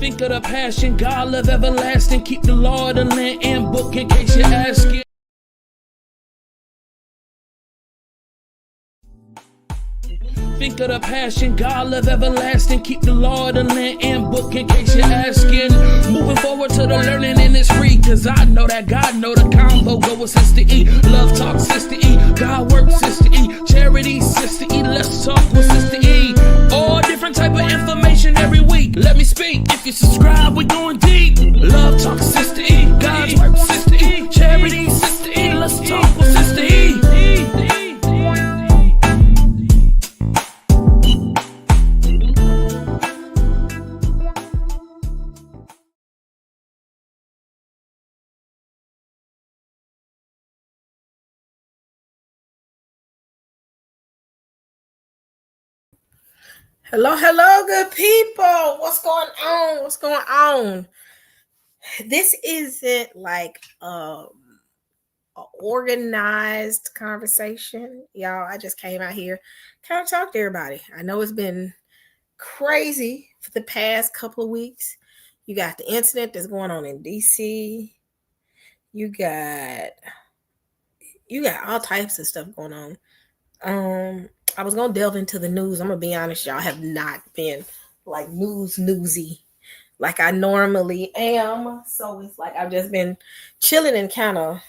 Think of the passion, God love everlasting. Keep the law of the land and book in case you're asking. Think of the passion, God love everlasting. Keep the law of the land and book in case you're asking. Moving forward to the learning and it's free. Cause I know that God know the combo go with Sista E. Love talk Sista E. God work Sista E. Charity Sista E. Let's talk with Sista E. All different type of information every week. Let me speak. If you subscribe, we going deep. Love talk Sista E. God's work Sista E. Charity Sista E. Let's talk with Sista E. Hello, good people. What's going on? This isn't like an organized conversation, y'all. I just came out here, kind of talk to everybody. I know it's been crazy for the past couple of weeks. You got the incident that's going on in DC. You got all types of stuff going on. I was gonna delve into the news. I'm gonna be honest, y'all. I have not been like newsy like I normally am. So it's like I've just been chilling and kind of,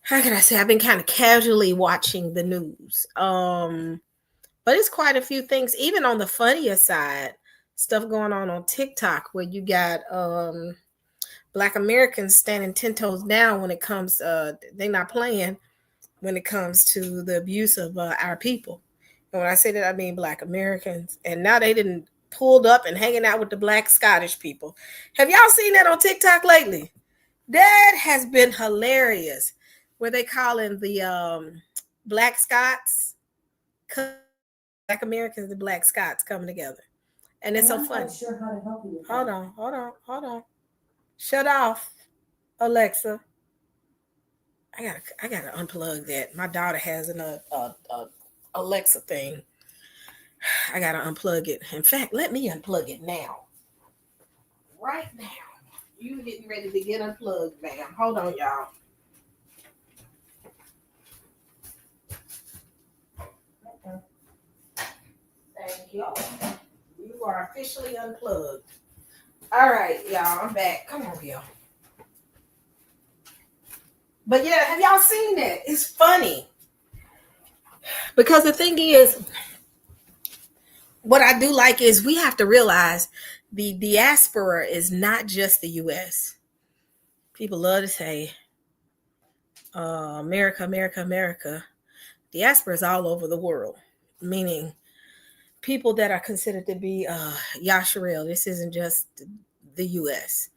how can I say, I've been kind of casually watching the news. But it's quite a few things, even on the funnier side, stuff going on TikTok where you got Black Americans standing 10 toes down when it comes, they're not playing when it comes to the abuse of our people. And when I say that, I mean Black Americans. And now they didn't pulled up and hanging out with the Black Scottish people. Have y'all seen that on TikTok lately? That has been hilarious. Where they calling the Black Scots, Black Americans, the Black Scots coming together. And it's so funny. Sure how to help you. Hold on. Shut off, Alexa. I gotta unplug that. My daughter has an Alexa thing. I gotta unplug it. In fact, let me unplug it now. Right now. You getting ready to get unplugged, ma'am. Hold on, y'all. Thank you. You are officially unplugged. All right, y'all. I'm back. Come on, y'all. But yeah, have y'all seen that? It's funny. Because the thing is, what I do like is we have to realize the diaspora is not just the U.S. People love to say, America, America, America. Diaspora is all over the world, meaning people that are considered to be Yasharel. This isn't just the U.S.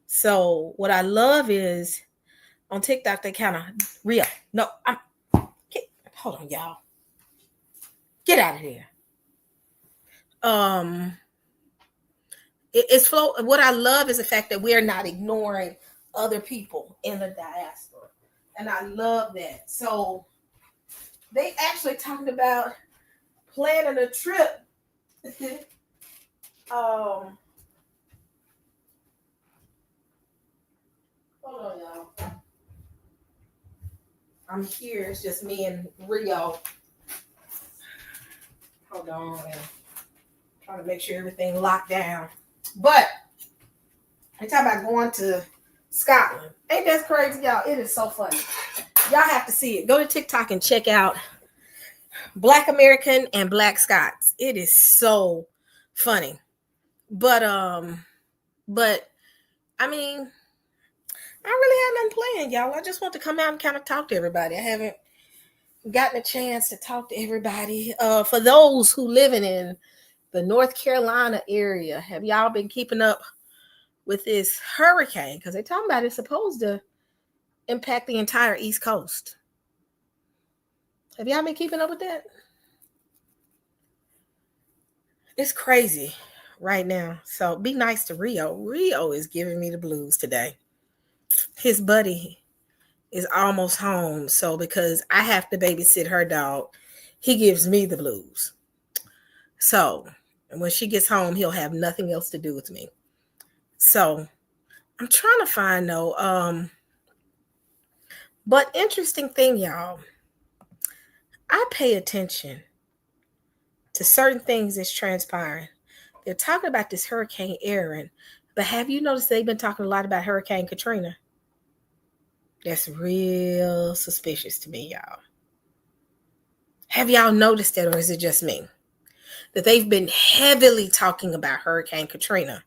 So what I love is on TikTok, they kind of real. No, hold on, y'all. Get out of here. It's flow. What I love is the fact that we're not ignoring other people in the diaspora, and I love that. So they actually talked about planning a trip. Hold on, y'all. I'm here. It's just me and Rio. Hold on. Trying to make sure everything locked down. But they talk about going to Scotland. Ain't that crazy, y'all? It is so funny. Y'all have to see it. Go to TikTok and check out Black American and Black Scots. It is so funny. But I mean, I really have nothing planned, y'all. I just want to come out and kind of talk to everybody. I haven't gotten a chance to talk to everybody. For those who living in the North Carolina area, have y'all been keeping up with this hurricane? Because they're talking about it's supposed to impact the entire East Coast. Have y'all been keeping up with that? It's crazy right now. So be nice to Rio. Rio is giving me the blues today. His buddy is almost home. So because I have to babysit her dog, he gives me the blues. So And when she gets home, he'll have nothing else to do with me. So I'm trying to find though. But interesting thing, y'all. I pay attention to certain things that's transpiring. They're talking about this Hurricane Aaron, but have you noticed they've been talking a lot about Hurricane Katrina? That's real suspicious to me, y'all. Have y'all noticed that, or is it just me? That they've been heavily talking about Hurricane Katrina,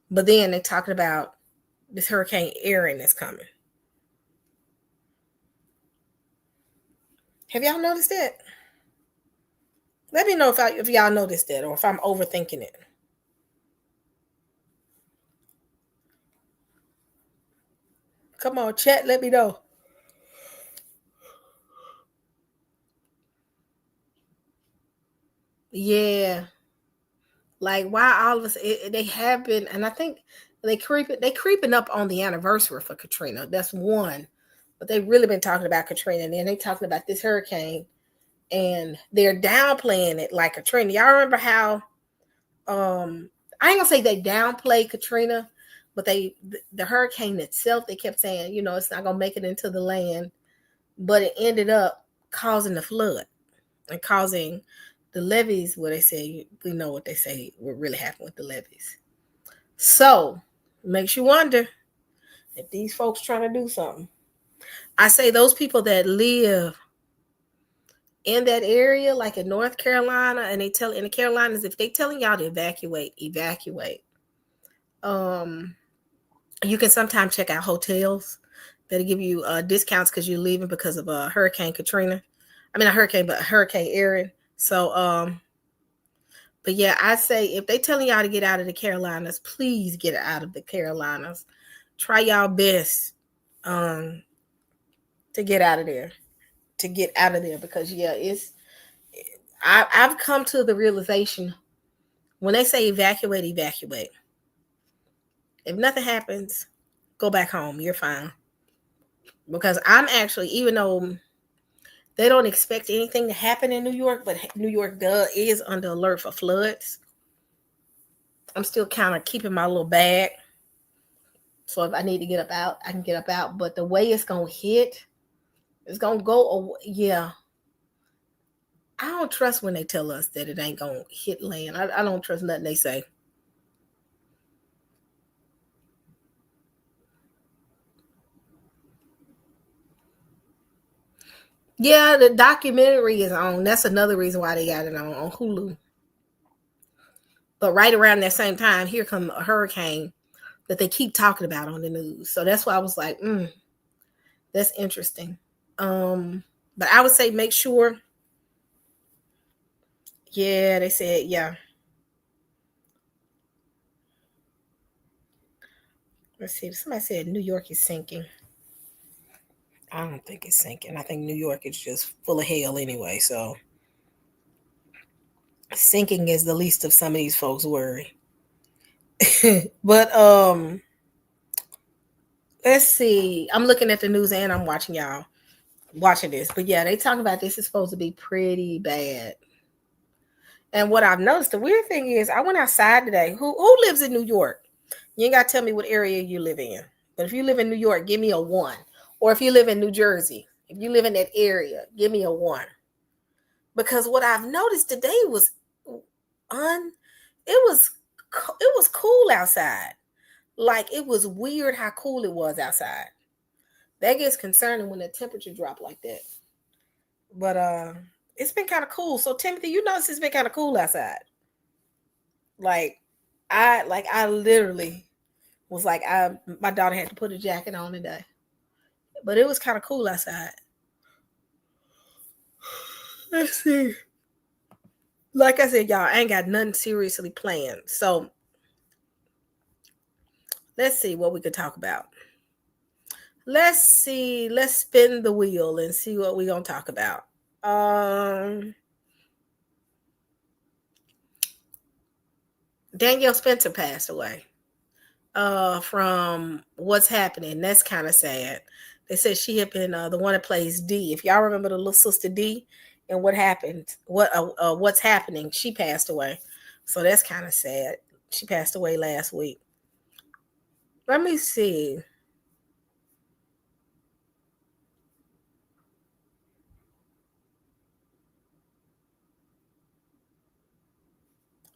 but then they're talking about this Hurricane Aaron that's coming. Have y'all noticed that? Let me know if y'all noticed that or if I'm overthinking it. Come on, chat, let me know. Yeah. Like why all of us they have been, and I think they creeping up on the anniversary for Katrina. That's one. But they've really been talking about Katrina, and then they talking about this hurricane, and they're downplaying it like Katrina. Y'all remember how I ain't gonna say they downplayed Katrina, but the hurricane itself, they kept saying, it's not gonna make it into the land, but it ended up causing the flood and causing the levees where they say we know what they say what really happened with the levees. So makes you wonder if these folks trying to do something. I say those people that live in that area, like in North Carolina, and they tell in the Carolinas, if they telling y'all to evacuate. You can sometimes check out hotels that'll give you discounts because you're leaving because of Hurricane Katrina. I mean, a hurricane, but Hurricane Aaron. So, but yeah, I say if they telling y'all to get out of the Carolinas, please get out of the Carolinas. Try y'all best to get out of there. To get out of there because yeah, I've come to the realization when they say evacuate. If nothing happens, go back home. You're fine. Because I'm actually, even though they don't expect anything to happen in New York, but New York is under alert for floods. I'm still kind of keeping my little bag. So if I need to get up out, I can get up out. But the way it's going to hit, it's going to go away. Yeah. I don't trust when they tell us that it ain't going to hit land. I don't trust nothing they say. Yeah, the documentary is on. That's another reason why they got it on Hulu. But right around that same time, here come a hurricane that they keep talking about on the news. So that's why I was like, that's interesting. But I would say make sure. Yeah, they said, yeah. Let's see. Somebody said New York is sinking. I don't think it's sinking. I think New York is just full of hell anyway. So sinking is the least of some of these folks' worry. But let's see. I'm looking at the news and I'm watching this. But yeah, they talk about this is supposed to be pretty bad. And what I've noticed, the weird thing is, I went outside today. Who lives in New York? You ain't got to tell me what area you live in. But if you live in New York, give me a 1. Or if you live in New Jersey, if you live in that area, give me a 1. Because what I've noticed today was it was cool outside. Like it was weird how cool it was outside. That gets concerning when the temperature drop like that. But it's been kind of cool. So Timothy, you notice it's been kind of cool outside. I literally was like my daughter had to put a jacket on today. But it was kind of cool outside. Let's see. Like I said, y'all, I ain't got nothing seriously planned. So let's see what we could talk about. Let's see. Let's spin the wheel and see what we're gonna talk about. Danielle Spencer passed away from What's Happening. That's kind of sad. They said she had been the one that plays D. If y'all remember the little sister D and what happened, What's Happening, she passed away. So that's kind of sad. She passed away last week. Let me see.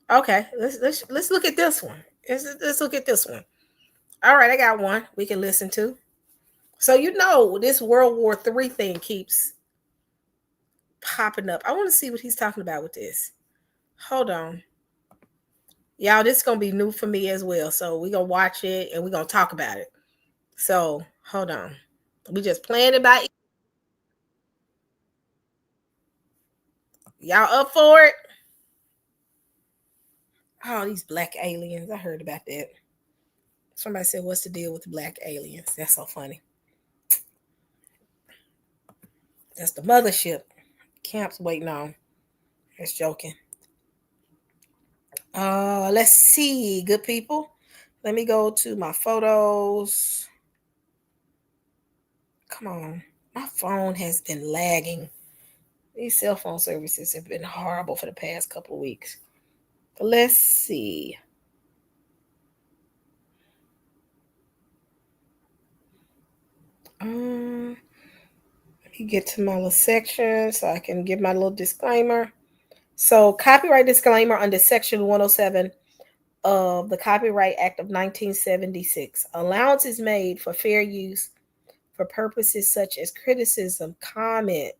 Okay, let's look at this one. Let's look at this one. All right, I got one we can listen to. So this World War III thing keeps popping up. I want to see what he's talking about with this. Hold on. Y'all, this is going to be new for me as well. So we're going to watch it and we're going to talk about it. So hold on. We just playing it by. Y'all up for it? Oh, these black aliens. I heard about that. Somebody said, what's the deal with the black aliens? That's so funny. That's the mothership. Camp's waiting on. Just joking. Let's see, good people. Let me go to my photos. Come on. My phone has been lagging. These cell phone services have been horrible for the past couple of weeks. But let's see. Let me get to my little section so I can give my little disclaimer. So, copyright disclaimer under Section 107 of the Copyright Act of 1976. Allowance is made for fair use for purposes such as criticism, comment,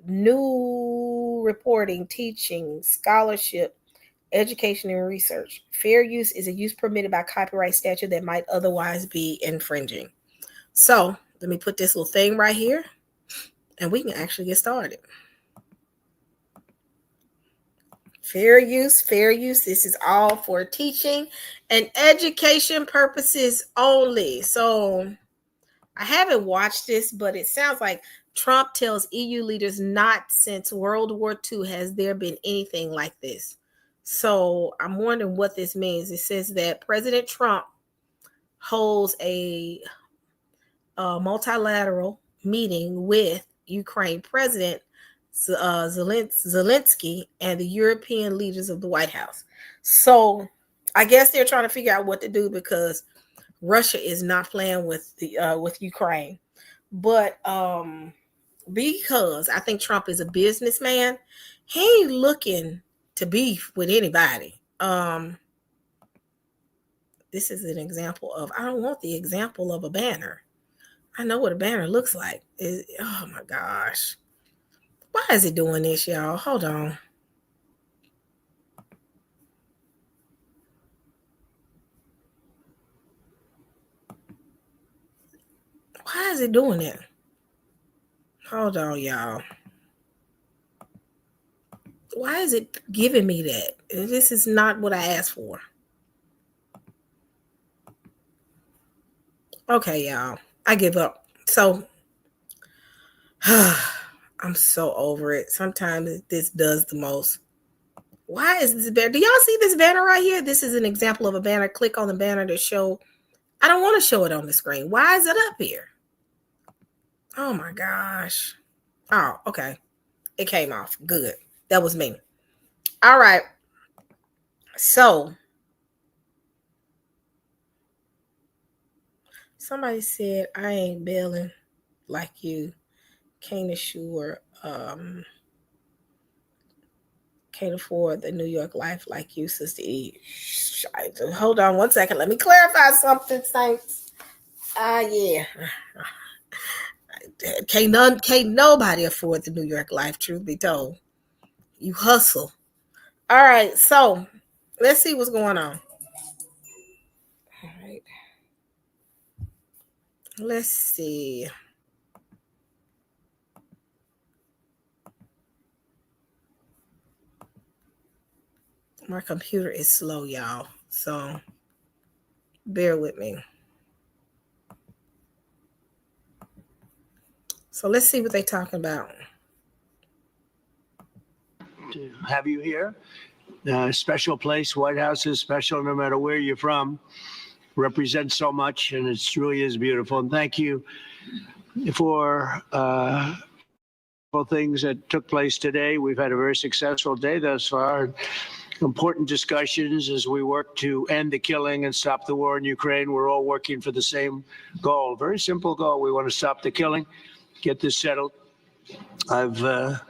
new reporting, teaching, scholarship, education, and research. Fair use is a use permitted by copyright statute that might otherwise be infringing. So let me put this little thing right here and we can actually get started. Fair use, fair use. This is all for teaching and education purposes only. So I haven't watched this, but it sounds like Trump tells EU leaders not since World War II has there been anything like this. So I'm wondering what this means. It says that President Trump holds a multilateral meeting with Ukraine President Zelensky and the European leaders of the White House. So I guess they're trying to figure out what to do because Russia is not playing with Ukraine. But because I think Trump is a businessman, he ain't looking to beef with anybody. This is an example of, I don't want the example of a banner. I know what a banner looks like. Oh my gosh. Why is it doing this, y'all? Hold on. Why is it doing that? Hold on, y'all. Why is it giving me that? This is not what I asked for. Okay, y'all. I give up. So I'm so over it. Sometimes this does the most. Why is this banner? Do y'all see this banner right here? This is an example of a banner. Click on the banner to show. I don't want to show it on the screen. Why is it up here? Oh my gosh. Oh, okay. It came off. Good. That was me. All right. So somebody said, I ain't bailing like you. Can't assure, can't afford the New York life like you, Sister E. Hold on one second. Let me clarify something, Saints. Yeah. Can't nobody afford the New York life, truth be told. You hustle. All right, so let's see what's going on. All right. Let's see. My computer is slow, y'all. So bear with me. So let's see what they're talking about. To have you here. Special place. White House is special no matter where you're from. Represents so much, and it truly is beautiful. And thank you for things that took place today. We've had a very successful day thus far. important discussions as we work to end the killing and stop the war in Ukraine. We're all working for the same goal, very simple goal. We want to stop the killing, get this settled. I've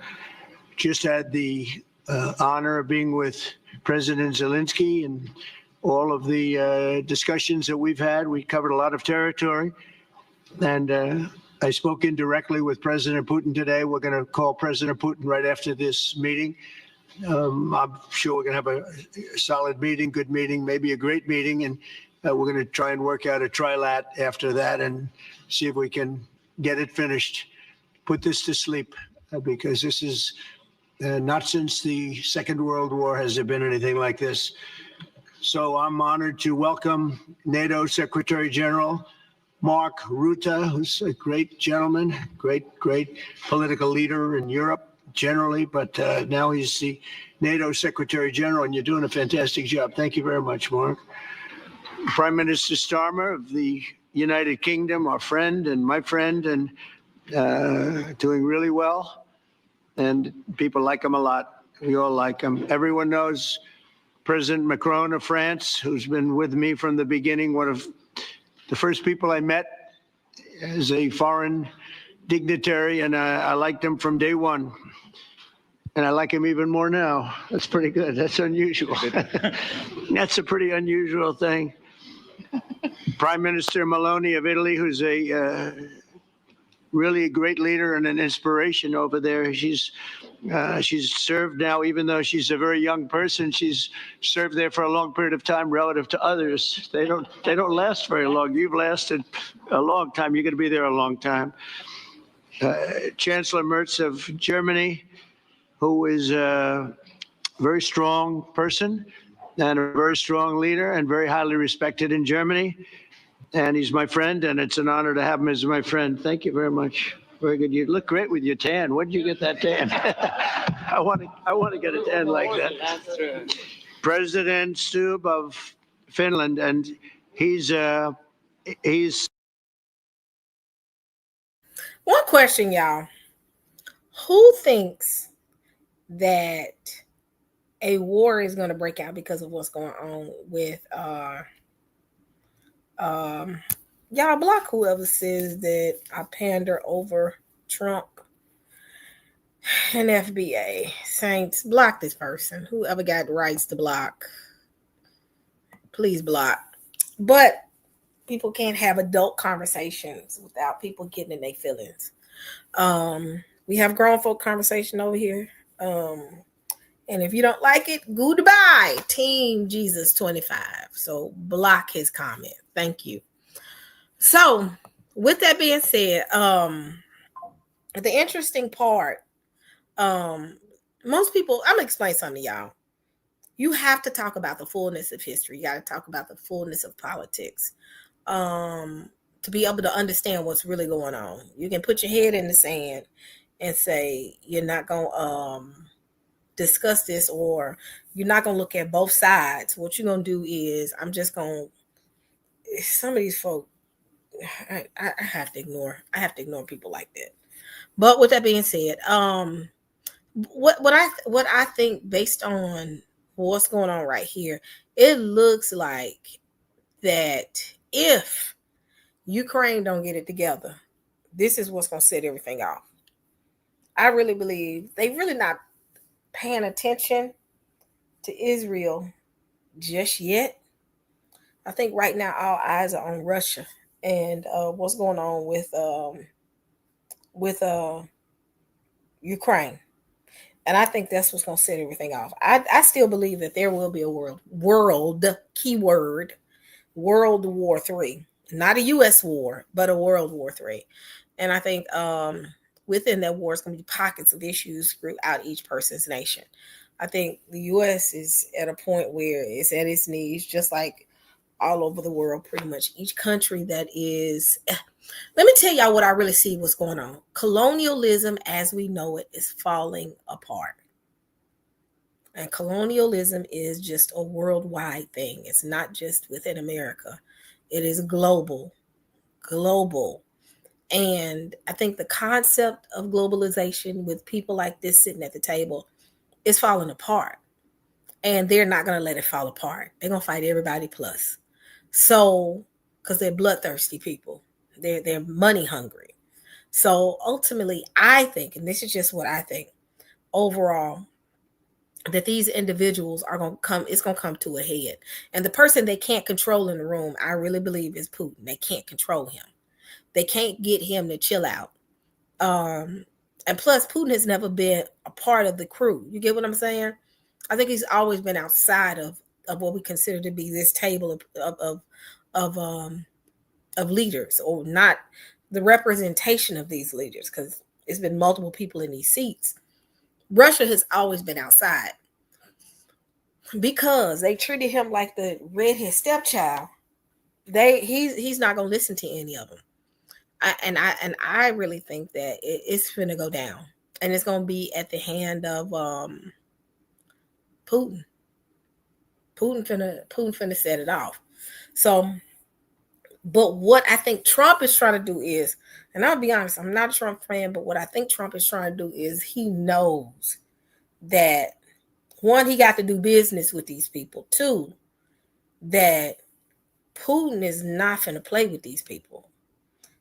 just had the honor of being with President Zelensky and all of the discussions that we've had. We covered a lot of territory, and I spoke indirectly with President Putin today. We're going to call President Putin right after this meeting. I'm sure we're going to have a solid meeting, good meeting, maybe a great meeting, and we're going to try and work out a trilat after that and see if we can get it finished, put this to sleep, because this is not since the Second World War has there been anything like this. So I'm honored to welcome NATO Secretary General Mark Rutte, who's a great gentleman, great political leader in Europe generally, but now he's the NATO Secretary General, and you're doing a fantastic job. Thank you very much, Mark. Prime Minister Starmer of the United Kingdom, our friend and my friend, and doing really well. And people like him a lot. We all like him. Everyone knows President Macron of France, who's been with me from the beginning, one of the first people I met as a foreign dignitary, and I liked him from day one. And I like him even more now. That's pretty good. That's unusual. That's a pretty unusual thing. Prime Minister Meloni of Italy, who's a really a great leader and an inspiration over there. She's served now, even though she's a very young person, she's served there for a long period of time relative to others. They don't last very long. You've lasted a long time. You're going to be there a long time. Chancellor Merz of Germany, who is a very strong person and a very strong leader and very highly respected in Germany. And he's my friend, and it's an honor to have him as my friend. Thank you very much. Very good. You look great with your tan. Where did you get that tan? I want to get a tan like that. That's true. President Stubb of Finland, and he's one question, y'all. Who thinks that a war is going to break out because of what's going on with y'all block whoever says that I pander over Trump and FBA. Saints, block this person. Whoever got rights to block, please block. But people can't have adult conversations without people getting in their feelings. We have grown folk conversation over here. And if you don't like it, goodbye, Team Jesus 25. So block his comment. Thank you. So with that being said, the interesting part, most people, I'm gonna explain something to y'all. You have to talk about the fullness of history. You got to talk about the fullness of politics to be able to understand what's really going on. You can put your head in the sand and say you're not gonna discuss this, or you're not gonna look at both sides. What you're gonna do is, I'm just gonna, some of these folk, I have to ignore. I have to ignore people like that. But with that being said, what I think, based on what's going on right here, it looks like that if Ukraine don't get it together, this is what's gonna set everything off. I really believe they really not paying attention to Israel just yet. I think right now all eyes are on Russia and what's going on with Ukraine. And I think that's what's going to set everything off. I still believe that there will be a world keyword, World War III. Not a U.S. war, but a World War III. And I think within that war is going to be pockets of issues throughout each person's nation. I think the U.S. is at a point where it's at its knees, just like all over the world, pretty much each country that is. Let me tell y'all what I really see what's going on. Colonialism as we know it is falling apart. And colonialism is just a worldwide thing. It's not just within America. It is global. And I think the concept of globalization with people like this sitting at the table is falling apart. and they're not going to let it fall apart. They're going to fight everybody plus. So, because they're bloodthirsty people, they're money hungry. So ultimately, I think, and this is just what I think, overall, that these individuals are going to come, it's going to come to a head. And the person they can't control in the room, I really believe, is Putin. They can't control him. They can't get him to chill out. And plus, Putin has never been a part of the crew. You get what I'm saying? I think he's always been outside of what we consider to be this table of leaders, or not the representation of these leaders, because it's been multiple people in these seats. Russia has always been outside because they treated him like the redhead stepchild. He's not gonna listen to any of them. I really think that it's gonna go down, and it's gonna be at the hand of Putin. Putin finna set it off. So, but what I think Trump is trying to do is, and I'll be honest, I'm not a Trump fan, but what I think Trump is trying to do is he knows that, one, he got to do business with these people. Two, that Putin is not finna play with these people.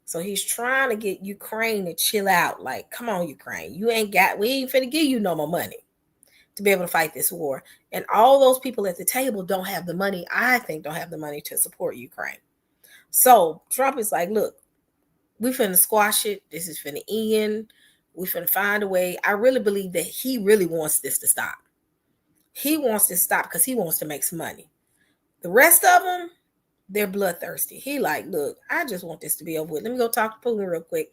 So he's trying to get Ukraine to chill out. Like, come on, Ukraine, we ain't finna give you no more money to be able to fight this war. And all those people at the table don't have the money, I think, don't have the money to support Ukraine. So Trump is like, look, we finna squash it. This is finna end. We finna find a way. I really believe that he really wants this to stop. He wants to stop because he wants to make some money. The rest of them, they're bloodthirsty. He like, look, I just want this to be over with. Let me go talk to Putin real quick.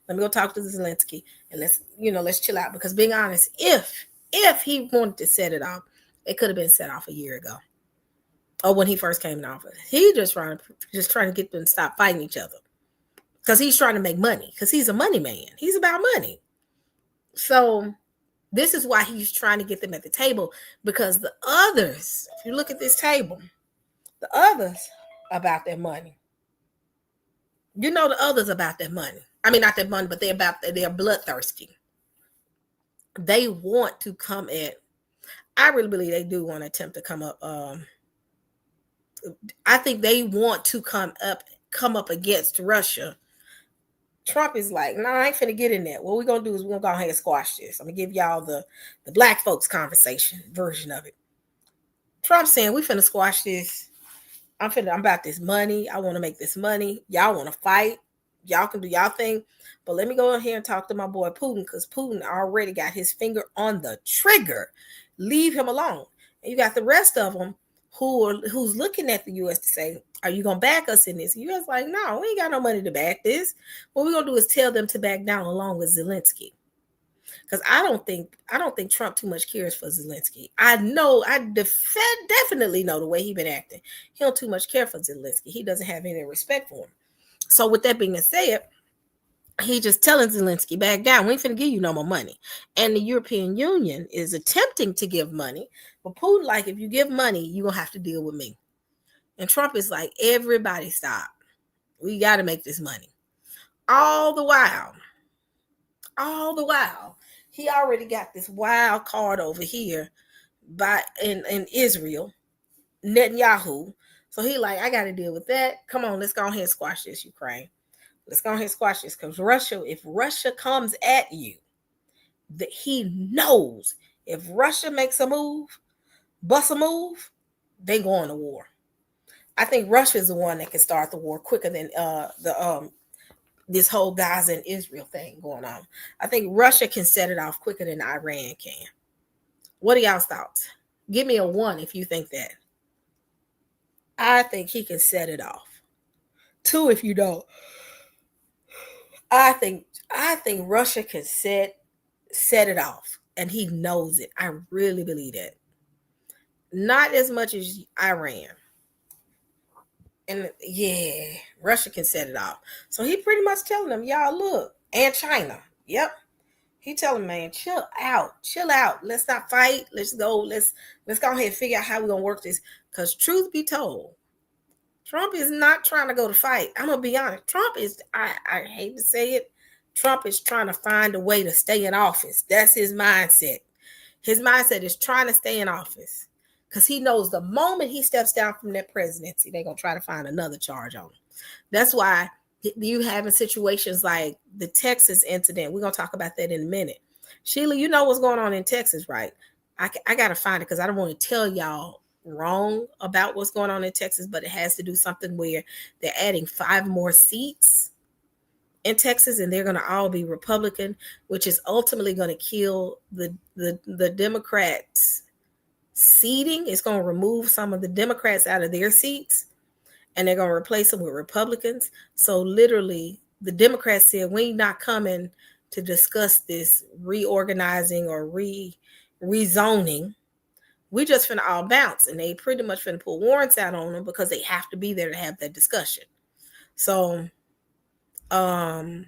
Let me go talk to Zelensky, and let's chill out. Because being honest, if he wanted to set it off, it could have been set off a year ago, or when he first came in office. He just trying to get them to stop fighting each other, because he's trying to make money, because he's a money man. He's about money. So this is why he's trying to get them at the table, because the others, if you look at this table, the others about their money. You know, the others about their money. I mean, not their money, but they're bloodthirsty. They want to come at, I really believe they do want to attempt to come up. I think they want to come up against Russia. Trump is like, no, I ain't finna get in there. What we're gonna do is we're gonna go ahead and squash this. I'm gonna give y'all the black folks conversation version of it. Trump's saying, we finna squash this. I'm about this money. I want to make this money. Y'all want to fight. Y'all can do y'all thing. But let me go ahead and talk to my boy Putin, because Putin already got his finger on the trigger. Leave him alone. And you got the rest of them who's looking at the U.S. to say, are you going to back us in this? The U.S. like, no, we ain't got no money to back this. What we're going to do is tell them to back down along with Zelensky. Because I don't think Trump too much cares for Zelensky. I definitely know the way he's been acting. He don't too much care for Zelensky. He doesn't have any respect for him. So with that being said, he just telling Zelensky, back down. We ain't finna give you no more money. And the European Union is attempting to give money. But Putin, like, if you give money, you're going to have to deal with me. And Trump is like, everybody stop. We got to make this money. All the while, he already got this wild card over here in Israel, Netanyahu. So he like, I got to deal with that. Come on, let's go ahead and squash this, Ukraine. Let's go ahead and squash this, because if Russia comes at you, that he knows if Russia makes a move, busts a move, they go on to war. I think Russia is the one that can start the war quicker than this whole Gaza and Israel thing going on. I think Russia can set it off quicker than Iran can. What are y'all's thoughts? Give me a 1 if you think that. I think he can set it off. 2 if you don't. I think Russia can set it off, and he knows it. I really believe that. Not as much as Iran. And yeah, Russia can set it off. So he pretty much telling them, y'all, look, and China. Yep. He telling, man, chill out. Let's not fight. Let's go. Let's go ahead and figure out how we're going to work this. Because truth be told, Trump is not trying to go to fight. I'm going to be honest. Trump is, I hate to say it, Trump is trying to find a way to stay in office. That's his mindset. His mindset is trying to stay in office. because he knows the moment he steps down from that presidency, they're going to try to find another charge on him. That's why you having situations like the Texas incident. We're going to talk about that in a minute. Sheila, you know what's going on in Texas, right? I got to find it because I don't want to tell y'all wrong about what's going on in Texas, but it has to do something where they're adding 5 more seats in Texas, and they're going to all be Republican, which is ultimately going to kill the Democrats' seating. It's going to remove some of the Democrats out of their seats, and they're going to replace them with Republicans. So literally, the Democrats said, we're not coming to discuss this reorganizing or rezoning. We just finna all bounce, and they pretty much finna pull warrants out on them because they have to be there to have that discussion. So, I'm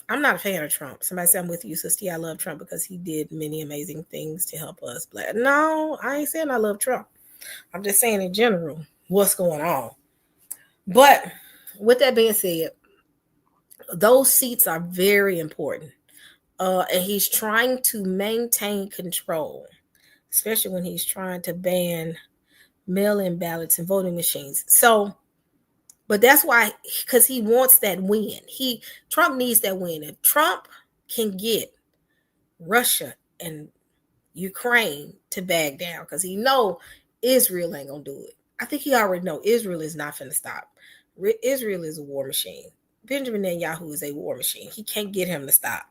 not a fan of Trump. Somebody said I'm with you, Sista E. I love Trump because he did many amazing things to help us. Black. No, I ain't saying I love Trump. I'm just saying in general what's going on. But with that being said, those seats are very important. And he's trying to maintain control, especially when he's trying to ban mail-in ballots and voting machines. So, but that's why, because he wants that win. Trump needs that win. If Trump can get Russia and Ukraine to back down, because he know Israel ain't gonna do it. I think he already know Israel is not gonna stop. Israel is a war machine. Benjamin Netanyahu is a war machine. He can't get him to stop.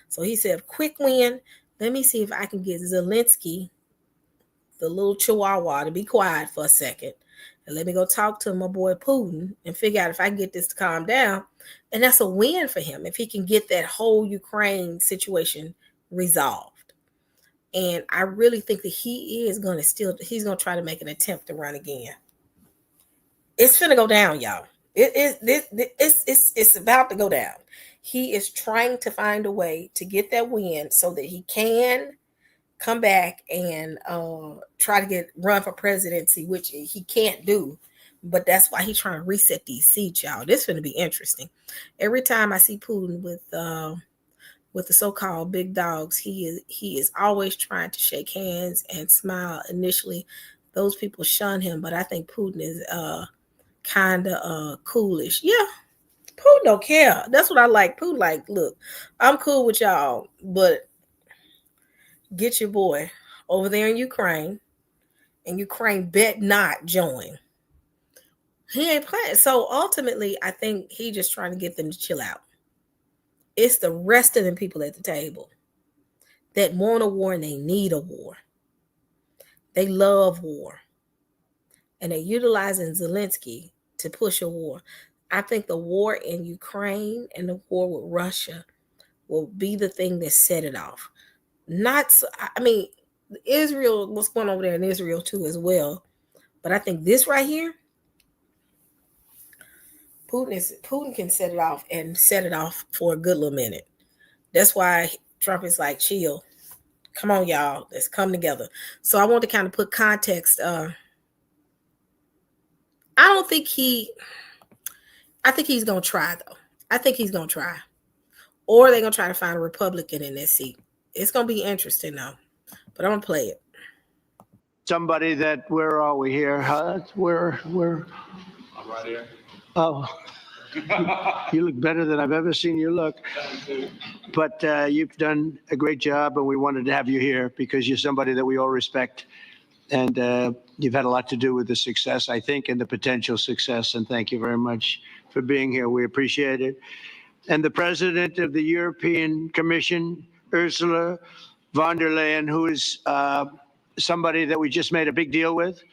So he said, quick win. Let me see if I can get Zelensky, the little chihuahua, to be quiet for a second. And let me go talk to my boy Putin and figure out if I can get this to calm down. And that's a win for him if he can get that whole Ukraine situation resolved. And I really think that he's going to try to make an attempt to run again. It's finna go down, y'all. It's about to go down. He is trying to find a way to get that win so that he can come back and try to run for presidency, which he can't do. But that's why he's trying to reset these seats, y'all. This is going to be interesting. Every time I see Putin with the so-called big dogs, he is always trying to shake hands and smile. Initially, those people shun him, but I think Putin is kind of coolish. Yeah, Putin don't care. That's what I like. Putin like, look, I'm cool with y'all, but get your boy over there in Ukraine, and Ukraine bet not join. He ain't playing. So ultimately, I think he just trying to get them to chill out. It's the rest of them people at the table that want a war and they need a war. They love war. And they're utilizing Zelensky to push a war. I think the war in Ukraine and the war with Russia will be the thing that set it off. Israel, what's going on over there in Israel too as well. But I think this right here, Putin can set it off and set it off for a good little minute. That's why Trump is like, chill. Come on, y'all. Let's come together. So I want to kind of put context. I think he's going to try, though. I think he's going to try. Or they're going to try to find a Republican in this seat. It's going to be interesting, though. But I'm going to play it. Somebody where are we here? Where? I'm right here. Oh, you look better than I've ever seen you look. But you've done a great job, and we wanted to have you here because you're somebody that we all respect. And you've had a lot to do with the success, I think, and the potential success. And thank you very much for being here. We appreciate it. And the president of the European Commission, Ursula von der Leyen, who is somebody that we just made a big deal with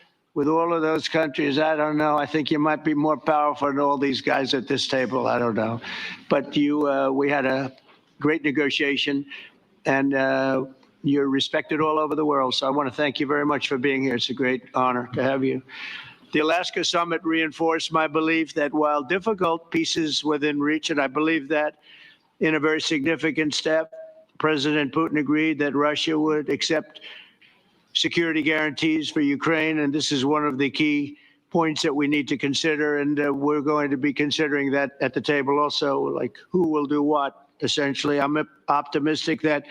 all of those countries. I don't know. I think you might be more powerful than all these guys at this table. I don't know. But we had a great negotiation, and you're respected all over the world. So I want to thank you very much for being here. It's a great honor to have you. The Alaska summit reinforced my belief that while difficult, peace is within reach, and I believe that in a very significant step, President Putin agreed that Russia would accept security guarantees for Ukraine, and this is one of the key points that we need to consider, and we're going to be considering that at the table also, like who will do what, essentially. I'm optimistic that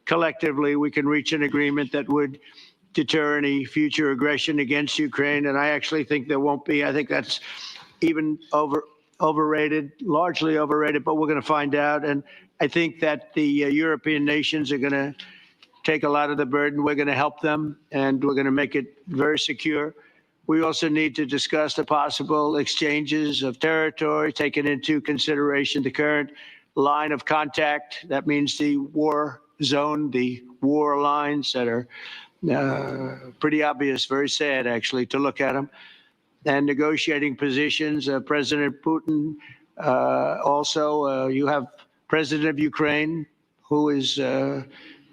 collectively we can reach an agreement that would deter any future aggression against Ukraine. And I actually think there won't be. I think that's even overrated, largely overrated, but we're going to find out. And I think that the European nations are going to take a lot of the burden. We're going to help them, and we're going to make it very secure. We also need to discuss the possible exchanges of territory, taking into consideration the current line of contact. That means the war zone, the war lines that are pretty obvious, very sad, actually, to look at them. And negotiating positions. President Putin, also, you have President of Ukraine, who is who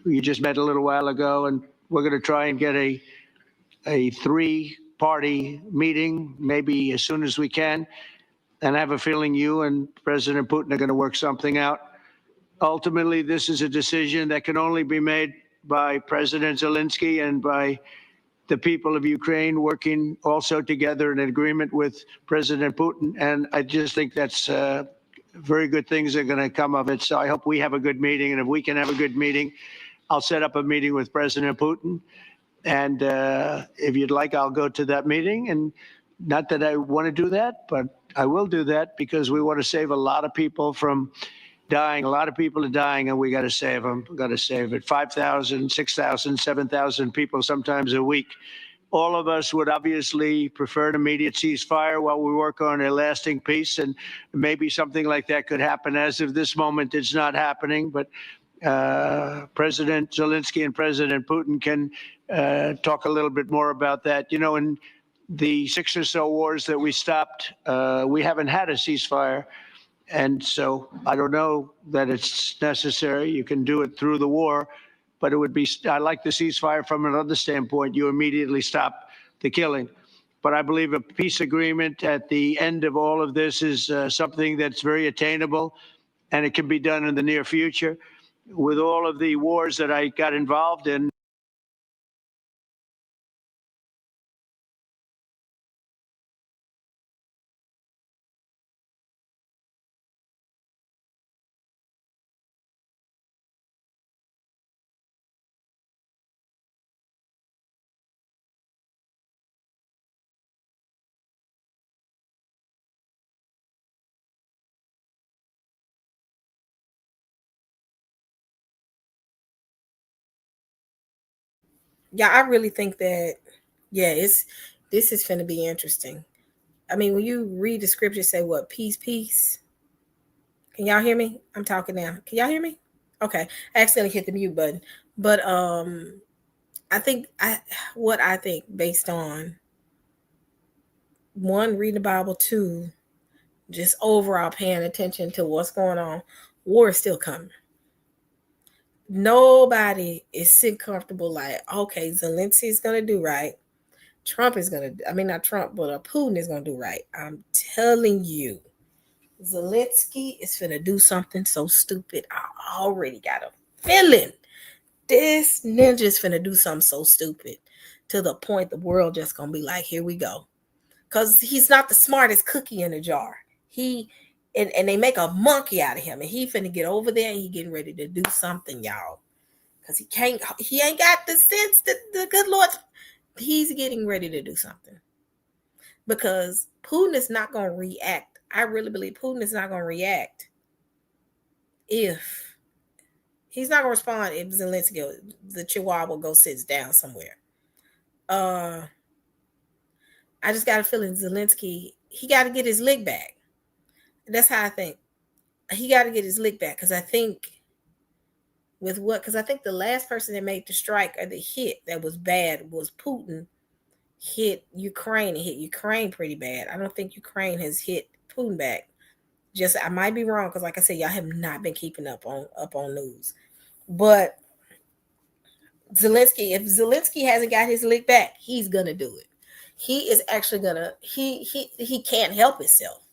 you just met a little while ago, and we're going to try and get a three-party meeting, maybe as soon as we can. And I have a feeling you and President Putin are going to work something out. Ultimately, this is a decision that can only be made by President Zelensky and by the people of Ukraine working also together in agreement with President Putin. And I just think that's very good things are going to come of it. So I hope we have a good meeting. And if we can have a good meeting, I'll set up a meeting with President Putin. And if you'd like, I'll go to that meeting. And not that I want to do that, but I will do that because we want to save a lot of people from dying. A lot of people are dying, and we got to save them. We got to save it. 5,000, 6,000, 7,000 people sometimes a week. All of us would obviously prefer an immediate ceasefire while we work on a lasting peace, and maybe something like that could happen. As of this moment, it's not happening, but President Zelensky and President Putin can talk a little bit more about that. You know, in the 6 or so wars that we stopped, we haven't had a ceasefire. And so I don't know that it's necessary. You can do it through the war, but it would be, I like the ceasefire from another standpoint. You immediately stop the killing. But I believe a peace agreement at the end of all of this is something that's very attainable, and it can be done in the near future. With all of the wars that I got involved in, Yeah, I really think that, yeah, this is finna be interesting. I mean, when you read the scripture, say what? Peace, peace. Can y'all hear me? I'm talking now. Can y'all hear me? Okay. I accidentally hit the mute button. But I think what I think based on one, reading the Bible, two, just overall paying attention to what's going on, war is still coming. Nobody is sitting comfortable like, okay, Zelensky is gonna do right. Trump is gonna, I mean not Trump, but Putin is gonna do right. I'm telling you, Zelensky is finna do something so stupid. I already got a feeling this ninja's finna do something so stupid to the point the world just gonna be like, here we go. Because he's not the smartest cookie in the jar. He and they make a monkey out of him, and he finna get over there and he getting ready to do something, y'all. Because he ain't got the sense that the good Lord, he's getting ready to do something. Because Putin is not gonna react. I really believe Putin is not gonna react if he's not gonna respond if Zelensky, the Chihuahua, go sits down somewhere. I just got a feeling Zelensky, he got to get his lick back. That's how I think. He got to get his lick back because I think because I think the last person that made the strike or the hit that was bad was Putin hit Ukraine and hit Ukraine pretty bad. I don't think Ukraine has hit Putin back. Just I might be wrong because like I said, y'all have not been keeping up on news. But Zelensky, if Zelensky hasn't got his lick back, he's gonna do it. He is actually gonna he can't help himself.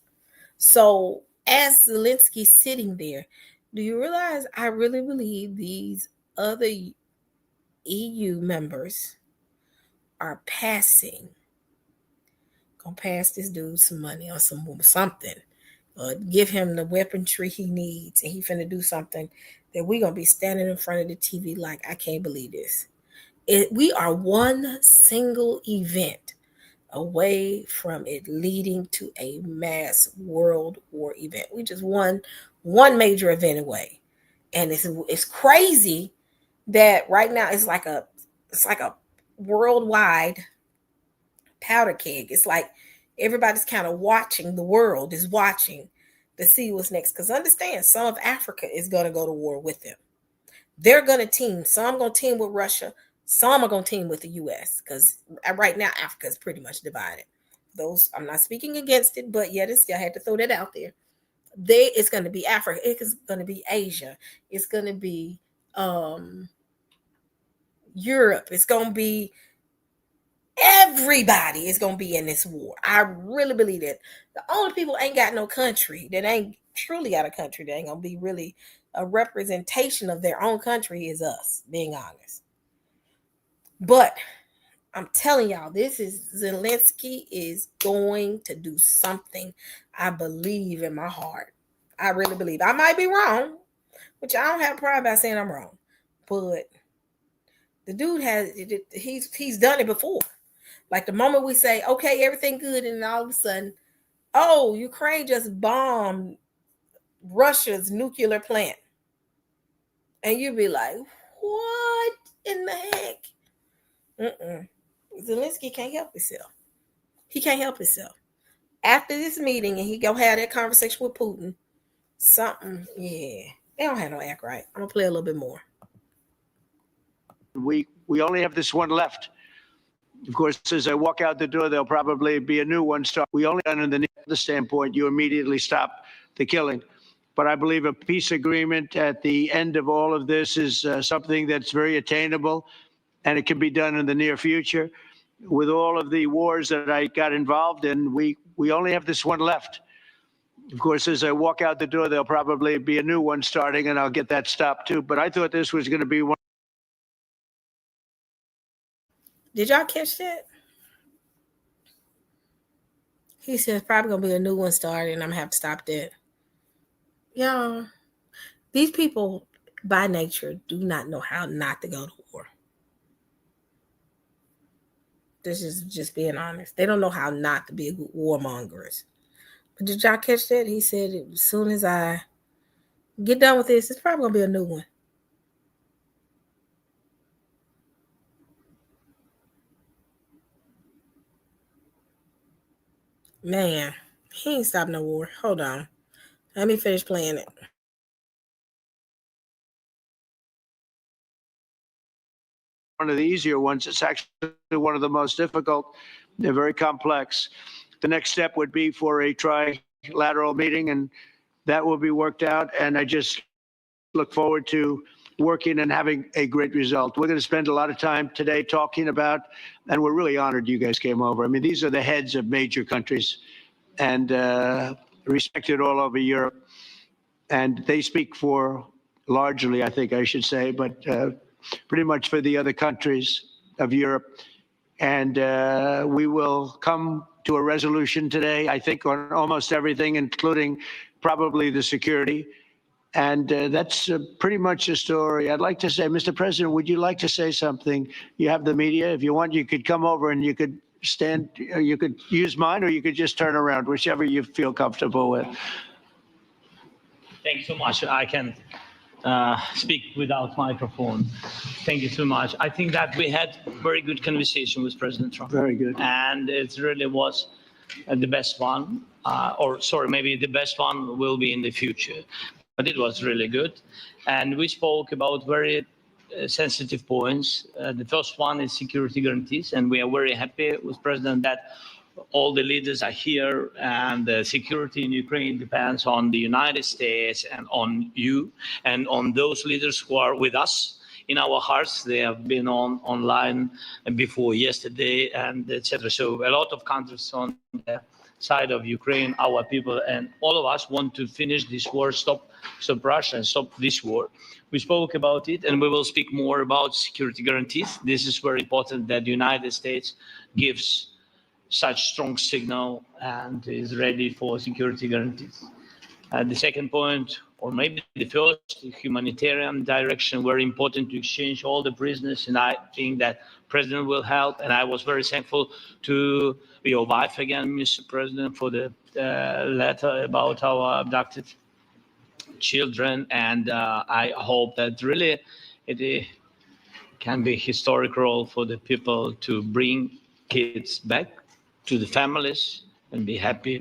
So as Zelensky's sitting there, do you realize I really believe these other EU members are gonna pass this dude some money or something, give him the weaponry he needs, and he finna do something that we gonna be standing in front of the TV like, I can't believe this. We are one single event away from it leading to a mass world war event. We just one major event away. And it's crazy that right now it's like a worldwide powder keg. It's like everybody's kind of watching, the world is watching to see what's next. Because understand, some of Africa is going to go to war with them. They're going to team. Some going to team with Russia. Some are going to team with the U.S. Because right now Africa is pretty much divided. Those, I'm not speaking against it, but yet I had to throw that out there. It's going to be Africa. It's going to be Asia. It's going to be Europe. It's going to be everybody is going to be in this war. I really believe that. The only people ain't got no country, that ain't truly got a country, that ain't going to be really a representation of their own country, is us, being honest. But I'm telling y'all, Zelensky is going to do something. I believe in my heart. I really believe. I might be wrong, which I don't have a problem about saying I'm wrong. But the dude he's done it before. Like the moment we say, okay, everything good, and all of a sudden, oh, Ukraine just bombed Russia's nuclear plant. And you'd be like, what in the heck? Zelensky can't help himself. He can't help himself. After this meeting, and he go have that conversation with Putin, they don't have no act right. I'm gonna play a little bit more. We only have this one left. Of course, as I walk out the door, there'll probably be a new one. So we only, under the standpoint, you immediately stop the killing. But I believe a peace agreement at the end of all of this is something that's very attainable, and it can be done in the near future. With all of the wars that I got involved in, we only have this one left. Of course, as I walk out the door, there'll probably be a new one starting, and I'll get that stopped too. But I thought this was going to be one. Did y'all catch that? He says probably gonna be a new one started, and I'm gonna have to stop that. Y'all, these people by nature do not know how not to go to war. This is just being honest. They don't know how not to be warmongers. But did y'all catch that? He said, as soon as I get done with this, it's probably gonna be a new one. Man, he ain't stopped no war. Hold on. Let me finish playing it. One of the easier ones. It's actually one of the most difficult. They're very complex. The next step would be for a trilateral meeting, and that will be worked out. And I just look forward to working and having a great result. We're going to spend a lot of time today talking about, and we're really honored you guys came over. I mean, these are the heads of major countries and respected all over Europe. And they speak for, largely, I think I should say, but pretty much for the other countries of Europe. And we will come to a resolution today, I think, on almost everything, including probably the security. And that's pretty much the story. I'd like to say, Mr. President, would you like to say something? You have the media. If you want, you could come over and you could stand, you could use mine, or you could just turn around, whichever you feel comfortable with. Thank you so much. I can speak without microphone. Thank you so much. I think that we had very good conversation with President Trump. Very good. And it really was the best one, maybe the best one will be in the future. But it was really good. And we spoke about very sensitive points. The first one is security guarantees. And we are very happy with President that all the leaders are here, and the security in Ukraine depends on the United States and on you and on those leaders who are with us in our hearts. They have been online before yesterday, and etc. So a lot of countries on the side of Ukraine, our people, and all of us want to finish this war, stop Russia and stop this war. We spoke about it, and we will speak more about security guarantees. This is very important that the United States gives such strong signal and is ready for security guarantees. The second point or maybe the first humanitarian direction, very important to exchange all the prisoners. And I think that President will help. And I was very thankful to your wife again, Mr. President, for the letter about our abducted children. And I hope that really it can be a historic role for the people to bring kids back to the families and be happy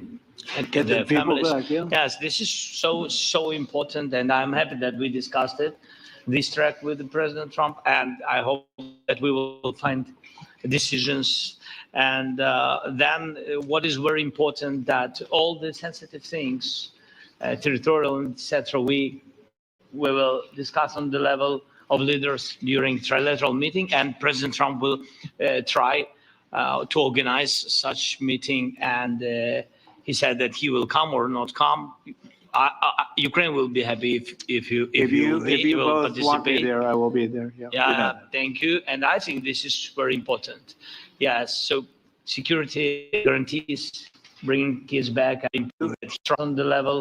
and Get the people families. back, yeah. Yes, this is so important, and I'm happy that we discussed it, this track with President Trump, and I hope that we will find decisions. And then what is very important, that all the sensitive things, territorial, etc., we will discuss on the level of leaders during trilateral meeting, and President Trump will try to organize such meeting. And he said that he will come or not come. Ukraine will be happy if you will both want me participate. there, I will be there. Yeah. Yeah, thank you. And I think this is very important. Yes, so security guarantees, bringing kids back, and improve it on the level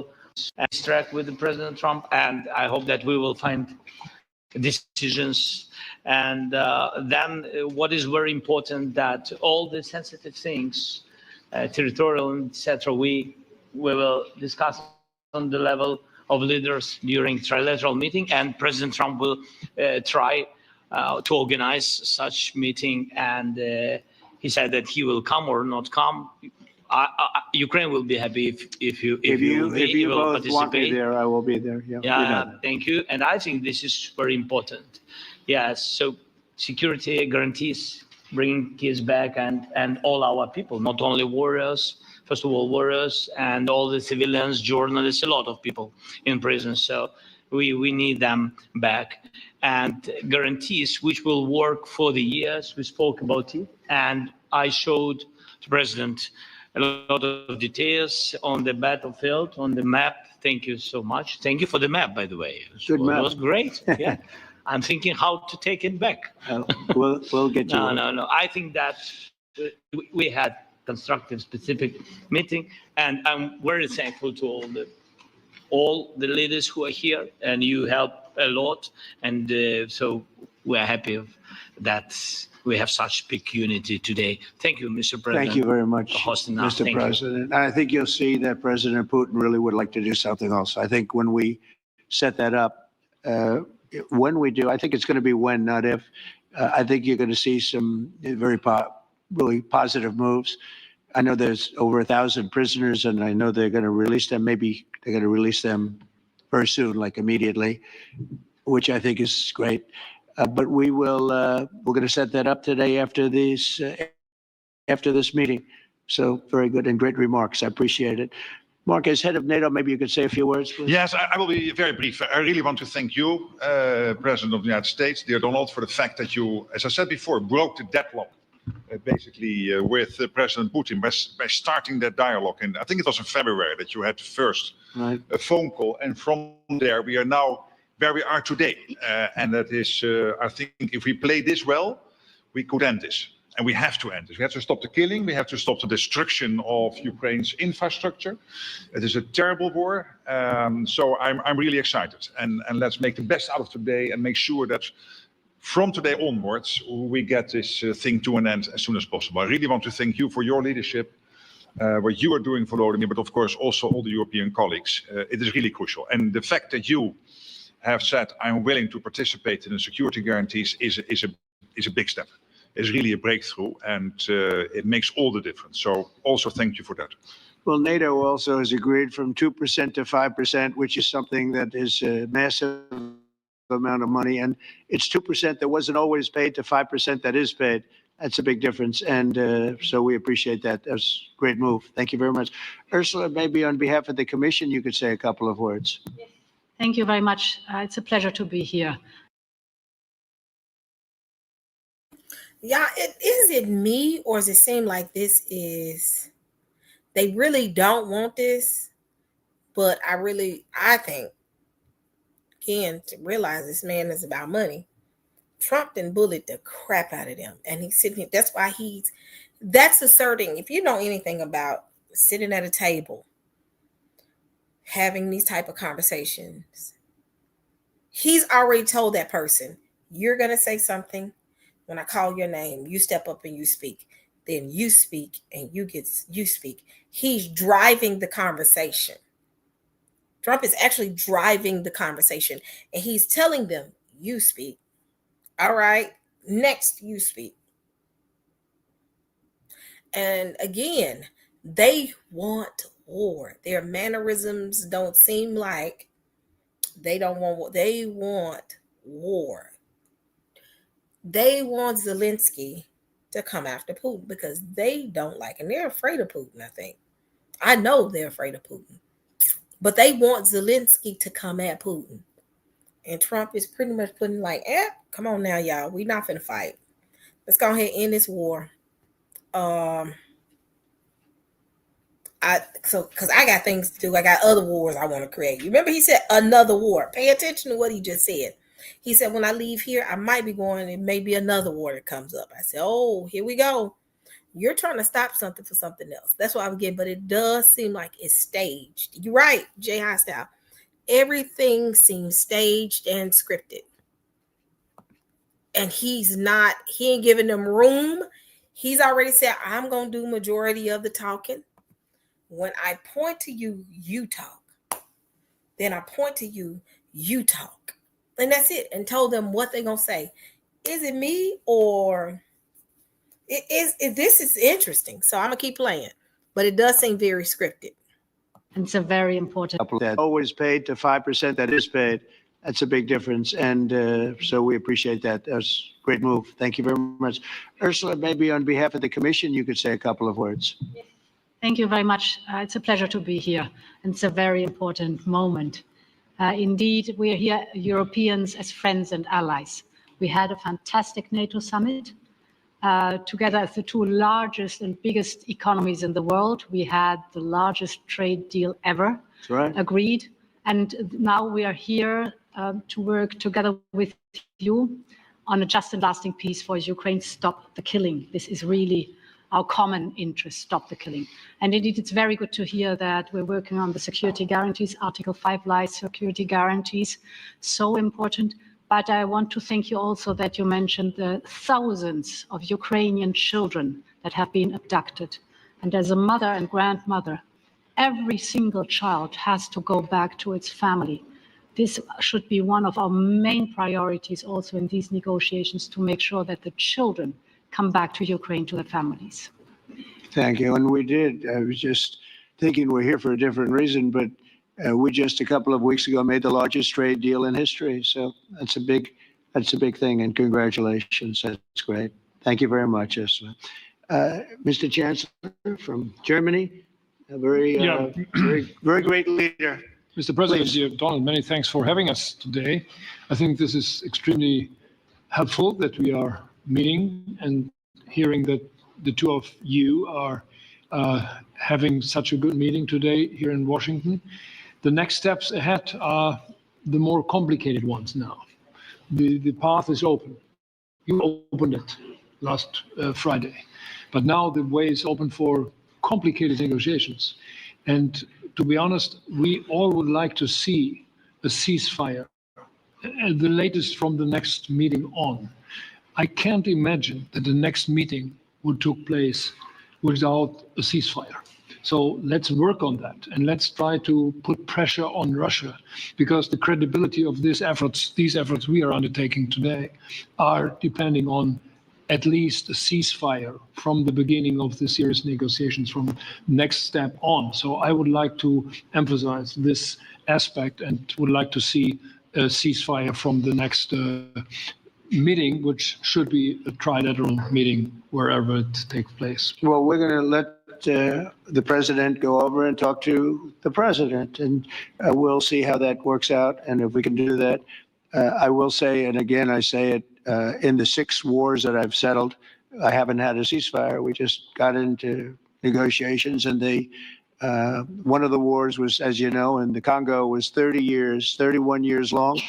and track with President Trump. And I hope that we will find decisions. And then what is very important, that all the sensitive things, territorial, etc., we will discuss on the level of leaders during trilateral meeting, and President Trump will try to organize such meeting. And he said that he will come or not come. Ukraine will be happy if you will both want me participate. there, I will be there. Yeah. Yeah, thank you. And I think this is very important. Yes, so security guarantees, bringing kids back, and all our people, not only warriors, first of all, warriors, and all the civilians, journalists, a lot of people in prison. So we need them back. And guarantees which will work for the years. We spoke about it. And I showed the President a lot of details on the battlefield, on the map. Thank you so much. Thank you for the map, by the way. Good map. It was great. Yeah. I'm thinking how to take it back. We'll get you. No. I think that we had constructive, specific meeting, and I'm very thankful to all the leaders who are here, and you help a lot, and so we are happy that we have such big unity today. Thank you, Mr. President. Thank you very much, for hosting us. Mr. Thank you. President. I think you'll see that President Putin really would like to do something else. I think when we set that up, when we do, I think it's going to be when, not if. I think you're going to see some really positive moves. I know there's over 1,000 prisoners, and I know they're going to release them. Maybe they're going to release them very soon, like immediately, which I think is great. But we're going to set that up today after this meeting. So very good and great remarks. I appreciate it. Mark, as head of NATO, maybe you could say a few words, please. Yes, I will be very brief. I really want to thank you, President of the United States, dear Donald, for the fact that you, as I said before, broke the deadlock basically with President Putin by starting that dialogue. And I think it was in February that you had the first phone call. And from there, we are now where we are today. And that is, I think if we play this well, we could end this. And we have to end this. We have to stop the killing. We have to stop the destruction of Ukraine's infrastructure. It is a terrible war. So I'm really excited. And let's make the best out of today and make sure that from today onwards, we get this thing to an end as soon as possible. I really want to thank you for your leadership, what you are doing for Volodymyr, but of course also all the European colleagues. It is really crucial. And the fact that you have said, I'm willing to participate in the security guarantees is a big step. It's really a breakthrough, and it makes all the difference. So also thank you for that. Well, NATO also has agreed from 2% to 5%, which is something that is a massive amount of money. And it's 2% that wasn't always paid to 5% that is paid. That's a big difference. And so we appreciate that. That's a great move. Thank you very much. Ursula, maybe on behalf of the Commission, you could say a couple of words. Thank you very much. It's a pleasure to be here. Yeah, is it me, or does it seem like they really don't want this? But I think, again, to realize this man is about money. Trump done bullied the crap out of them. And he's sitting here. That's why that's asserting, if you know anything about sitting at a table having these type of conversations, he's already told that person, you're going to say something. When I call your name, you step up and you speak. Then you speak and you speak. He's driving the conversation. Trump is actually driving the conversation, and he's telling them, you speak. All right, next you speak. And again, they want war. Their mannerisms don't seem like they don't want war. They want war. They want Zelensky to come after Putin because they don't like him. They're afraid of Putin, I think. I know they're afraid of Putin. But they want Zelensky to come at Putin. And Trump is pretty much putting like, come on now, y'all. We're not finna fight. Let's go ahead and end this war. Because I got things to do. I got other wars I want to create. You remember he said another war. Pay attention to what he just said. He said, when I leave here, I might be going, it may be another war that comes up. I said, oh, here we go. You're trying to stop something for something else. That's what I'm getting. But it does seem like it's staged. You're right, Jay Hostile. Everything seems staged and scripted. And he ain't giving them room. He's already said, I'm going to do majority of the talking. When I point to you, you talk. Then I point to you, you talk. And that's it. And told them what they're going to say. Is it me or... This is interesting, so I'm gonna keep playing, but it does seem very scripted. It's a very important. That always paid to 5% that is paid. That's a big difference, and so we appreciate that. That's a great move. Thank you very much. Ursula, maybe on behalf of the Commission, you could say a couple of words. Thank you very much. It's a pleasure to be here. And it's a very important moment. Indeed, we are here, Europeans, as friends and allies. We had a fantastic NATO summit. Together as the two largest and biggest economies in the world. We had the largest trade deal ever agreed. And now we are here to work together with you on a just and lasting peace for Ukraine. Stop the killing. This is really our common interest, stop the killing. And indeed, it's very good to hear that we're working on the security guarantees, Article 5 lies, security guarantees, so important. But I want to thank you also that you mentioned the thousands of Ukrainian children that have been abducted. And as a mother and grandmother, every single child has to go back to its family. This should be one of our main priorities also in these negotiations, to make sure that the children come back to Ukraine, to their families. Thank you. And we did. I was just thinking we're here for a different reason, but we just a couple of weeks ago made the largest trade deal in history. So that's a big thing. And congratulations. That's great. Thank you very much, Ursula. Mr. Chancellor from Germany, a very great leader. Mr. President, dear Donald, many thanks for having us today. I think this is extremely helpful that we are meeting and hearing that the two of you are having such a good meeting today here in Washington. The next steps ahead are the more complicated ones now. The path is open. You opened it last Friday, but now the way is open for complicated negotiations. And to be honest, we all would like to see a ceasefire, the latest from the next meeting on. I can't imagine that the next meeting would take place without a ceasefire. So let's work on that, and let's try to put pressure on Russia, because the credibility of these efforts we are undertaking today, are depending on at least a ceasefire from the beginning of the serious negotiations, from next step on. So I would like to emphasize this aspect and would like to see a ceasefire from the next meeting, which should be a trilateral meeting wherever it takes place. Well, we're going to let the president go over and talk to the president, and we'll see how that works out. And if we can do that, I will say, and again, I say it, in the 6 wars that I've settled, I haven't had a ceasefire. We just got into negotiations, and one of the wars was, as you know, in the Congo was 31 years long.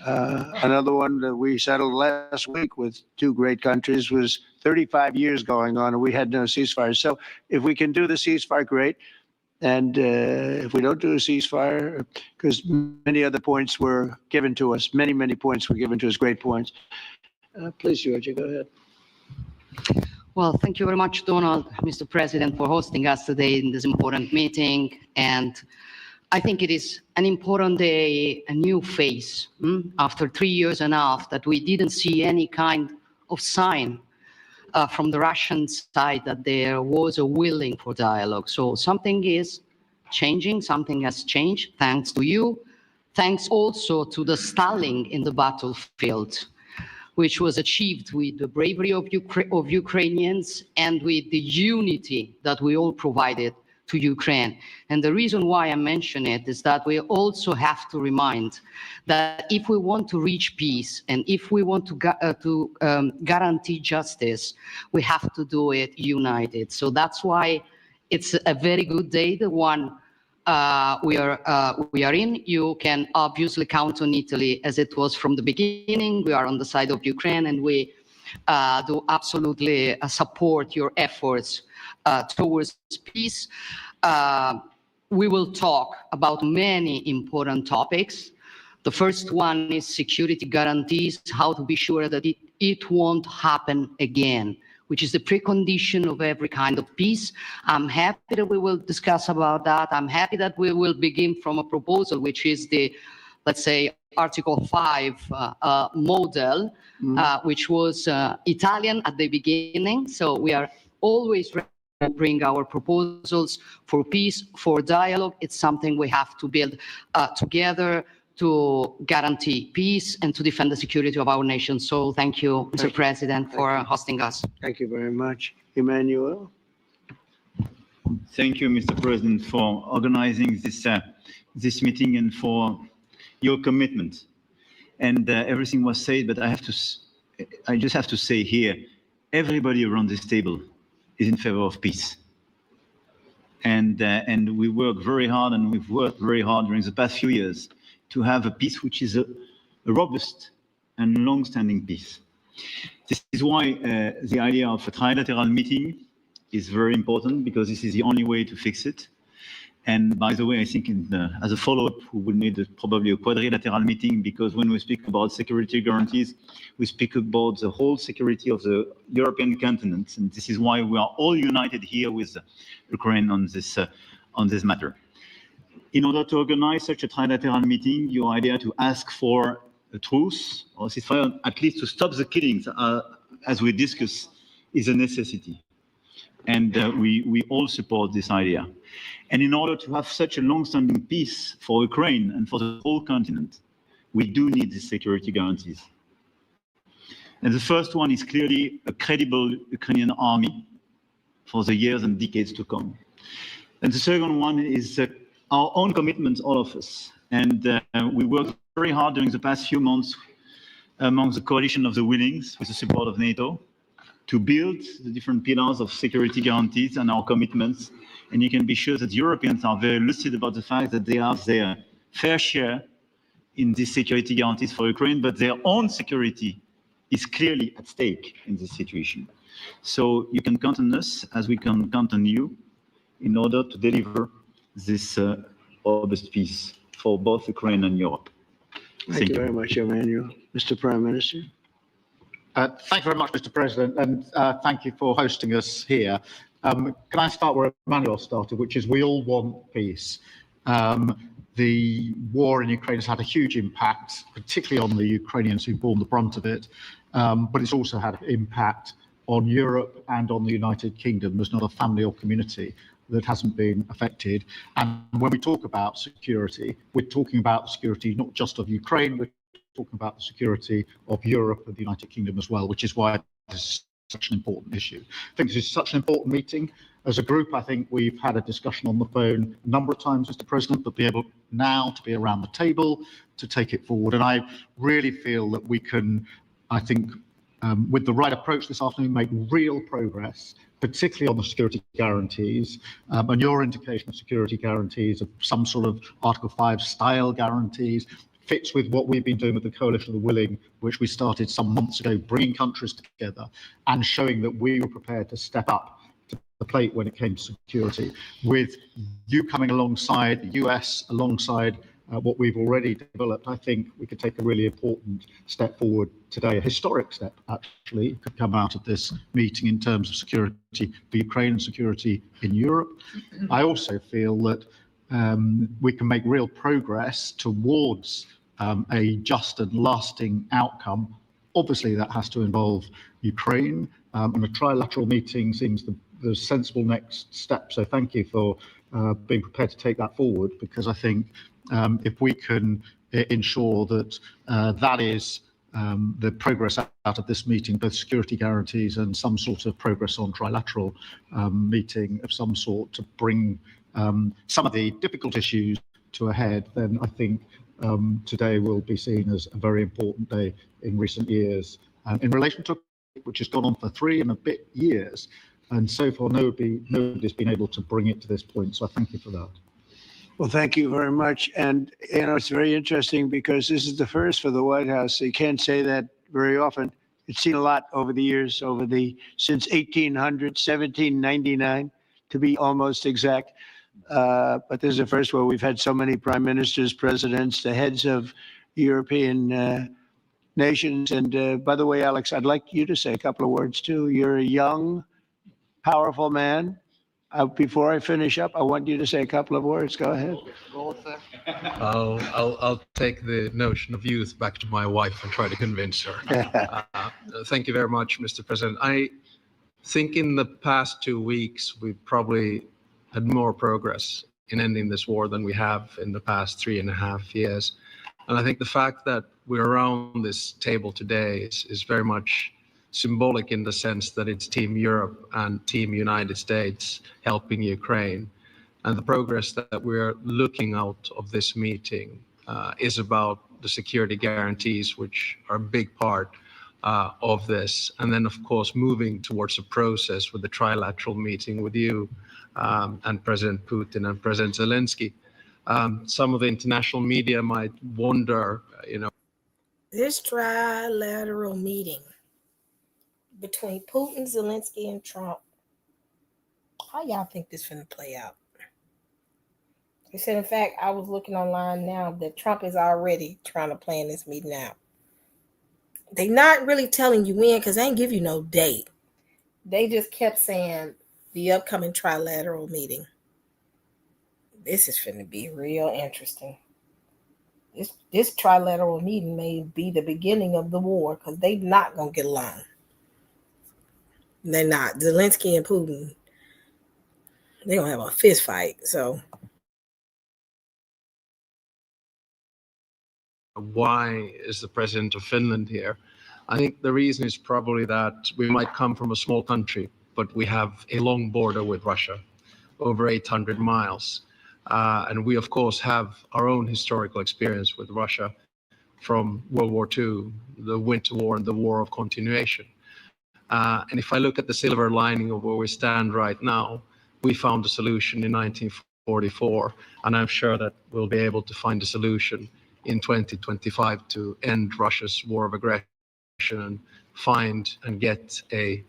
Another one that we settled last week with 2 great countries was 35 years going on, and we had no ceasefire. So if we can do the ceasefire, great. And if we don't do a ceasefire, because many other points were given to us, many points were given to us, great points. Please, Georgia, go ahead. Well, thank you very much, Donald, Mr. President, for hosting us today in this important meeting. And I think it is an important day, a new phase, after 3 years and a half that we didn't see any kind of sign from the Russian side that there was a willing for dialogue. So something is changing, something has changed, thanks to you. Thanks also to the stalling in the battlefield, which was achieved with the bravery of Ukrainians and with the unity that we all provided to Ukraine. And the reason why I mention it is that we also have to remind that if we want to reach peace and if we want to guarantee justice, we have to do it united. So that's why it's a very good day, the one we are in. You can obviously count on Italy as it was from the beginning. We are on the side of Ukraine, and we do absolutely support your efforts towards peace. We will talk about many important topics. The first one is security guarantees, how to be sure that it won't happen again, which is the precondition of every kind of peace. I'm happy that we will discuss about that. I'm happy that we will begin from a proposal, which is the, let's say, Article 5 model, which was Italian at the beginning. So we are always ready to bring our proposals for peace, for dialogue. It's something we have to build together to guarantee peace and to defend the security of our nation. So thank you, Mr. President, for hosting us. Thank you very much. Emmanuel? Thank you, Mr. President, for organizing this meeting and for your commitment. And everything was said, but I just have to say here, everybody around this table is in favor of peace. And we work very hard, and we've worked very hard during the past few years to have a peace which is a robust and long-standing peace. This is why the idea of a trilateral meeting is very important, because this is the only way to fix it. And by the way, I think as a follow-up, we will need probably a quadrilateral meeting, because when we speak about security guarantees, we speak about the whole security of the European continent. And this is why we are all united here with Ukraine on this matter. In order to organize such a trilateral meeting, your idea to ask for a truce or ceasefire, at least to stop the killings, as we discussed, is a necessity. And we all support this idea. And in order to have such a long-standing peace for Ukraine and for the whole continent, we do need these security guarantees. And the first one is clearly a credible Ukrainian army for the years and decades to come. And the second one is our own commitment, all of us. And we worked very hard during the past few months among the coalition of the willings, with the support of NATO, to build the different pillars of security guarantees and our commitments. And you can be sure that Europeans are very lucid about the fact that they have their fair share in these security guarantees for Ukraine, but their own security is clearly at stake in this situation. So you can count on us, as we can count on you, in order to deliver this robust peace for both Ukraine and Europe. Thank you very much, Emmanuel. Mr. Prime Minister? Thank you very much, Mr. President, and thank you for hosting us here. Can I start where Emmanuel started, which is we all want peace. The war in Ukraine has had a huge impact, particularly on the Ukrainians who've borne the brunt of it, but it's also had an impact on Europe and on the United Kingdom. There's not a family or community that hasn't been affected. And when we talk about security, we're talking about the security not just of Ukraine, we're talking about the security of Europe and the United Kingdom as well, which is why this is such an important issue. I think this is such an important meeting. As a group, I think we've had a discussion on the phone a number of times, Mr. President, but be able now to be around the table to take it forward. And I really feel that we can, I think, with the right approach this afternoon, make real progress, particularly on the security guarantees, and your indication of security guarantees of some sort of Article 5 style guarantees fits with what we've been doing with the Coalition of the Willing, which we started some months ago, bringing countries together and showing that we were prepared to step up to the plate when it came to security. With you coming alongside, the US alongside what we've already developed, I think we could take a really important step forward today, a historic step actually could come out of this meeting in terms of security for Ukraine and security in Europe. I also feel that we can make real progress towards a just and lasting outcome. Obviously, that has to involve Ukraine, and a trilateral meeting seems the sensible next step. So thank you for being prepared to take that forward, because I think if we can ensure that that is the progress out of this meeting, both security guarantees and some sort of progress on trilateral meeting of some sort to bring some of the difficult issues to a head, then I think today will be seen as a very important day in recent years. In relation to which has gone on for 3 and a bit years, and so far nobody's been able to bring it to this point. So I thank you for that. Well, thank you very much. And, you know, it's very interesting because this is the first for the White House. You can't say that very often. It's seen a lot over the years, since 1800, 1799, to be almost exact. But this is the first where we've had so many prime ministers, presidents, the heads of European nations. And by the way, Alex, I'd like you to say a couple of words too. You're a young, powerful man. Before I finish up, I want you to say a couple of words. Go ahead. I'll take the notion of youth back to my wife and try to convince her. Thank you very much, Mr. President. I think in the past 2 weeks, we've probably had more progress in ending this war than we have in the past 3.5 years. And I think the fact that we're around this table today is very much symbolic in the sense that it's Team Europe and Team United States helping Ukraine. And the progress that we're looking out of this meeting is about the security guarantees, which are a big part of this. And then, of course, moving towards a process with the trilateral meeting with you and President Putin and President Zelensky. Some of the international media might wonder, This trilateral meeting between Putin, Zelensky, and Trump, how y'all think this finna play out? They said, in fact, I was looking online now that Trump is already trying to plan this meeting out. They not really telling you when, because they ain't give you no date. They just kept saying the upcoming trilateral meeting. This is finna be real interesting. This trilateral meeting may be the beginning of the war, because they not gonna get along. They're not. Zelensky and Putin, they're going to have a fist fight. So why is the president of Finland here? I think the reason is probably that we might come from a small country, but we have a long border with Russia, over 800 miles. And we, of course, have our own historical experience with Russia from World War II, the Winter War and the War of Continuation. And if I look at the silver lining of where we stand right now, we found a solution in 1944, and I'm sure that we'll be able to find a solution in 2025 to end Russia's war of aggression and find and get a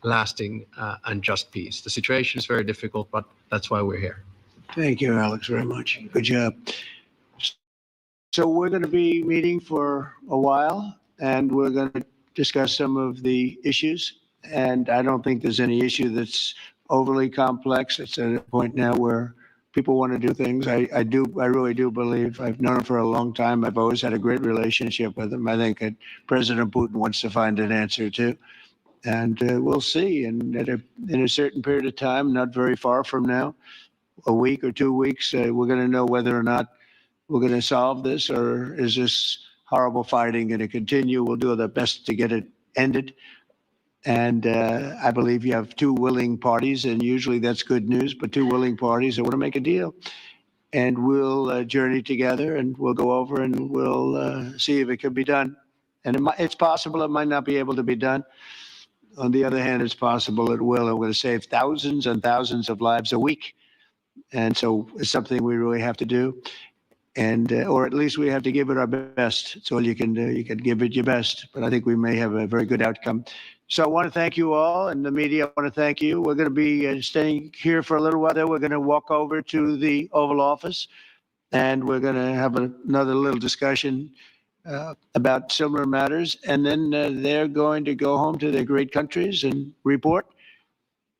lasting and just peace. The situation is very difficult, but that's why we're here. Thank you, Alex, very much. Good job. So we're going to be meeting for a while, and we're going to discuss some of the issues. And I don't think there's any issue that's overly complex. It's at a point now where people want to do things. I really do believe, I've known him for a long time. I've always had a great relationship with him. I think that President Putin wants to find an answer too. And we'll see. And in a certain period of time, not very far from now, a week or 2 weeks, we're going to know whether or not we're going to solve this, or is this horrible fighting going to continue? We'll do our best to get it ended. And I believe you have 2 willing parties, and usually that's good news, but 2 willing parties that want to make a deal. And we'll journey together, and we'll go over and we'll see if it can be done. And it's possible it might not be able to be done. On the other hand, it's possible it will. And we're going to save thousands and thousands of lives a week. And so it's something we really have to do. and or at least we have to give it our best. It's all you can do. You can give it your best, but I think we may have a very good outcome. So I want to thank you all, and the media. I want to thank you. We're going to be staying here for a little while. Then we're going to walk over to the Oval Office, and we're going to have another little discussion about similar matters, and then they're going to go home to their great countries and report.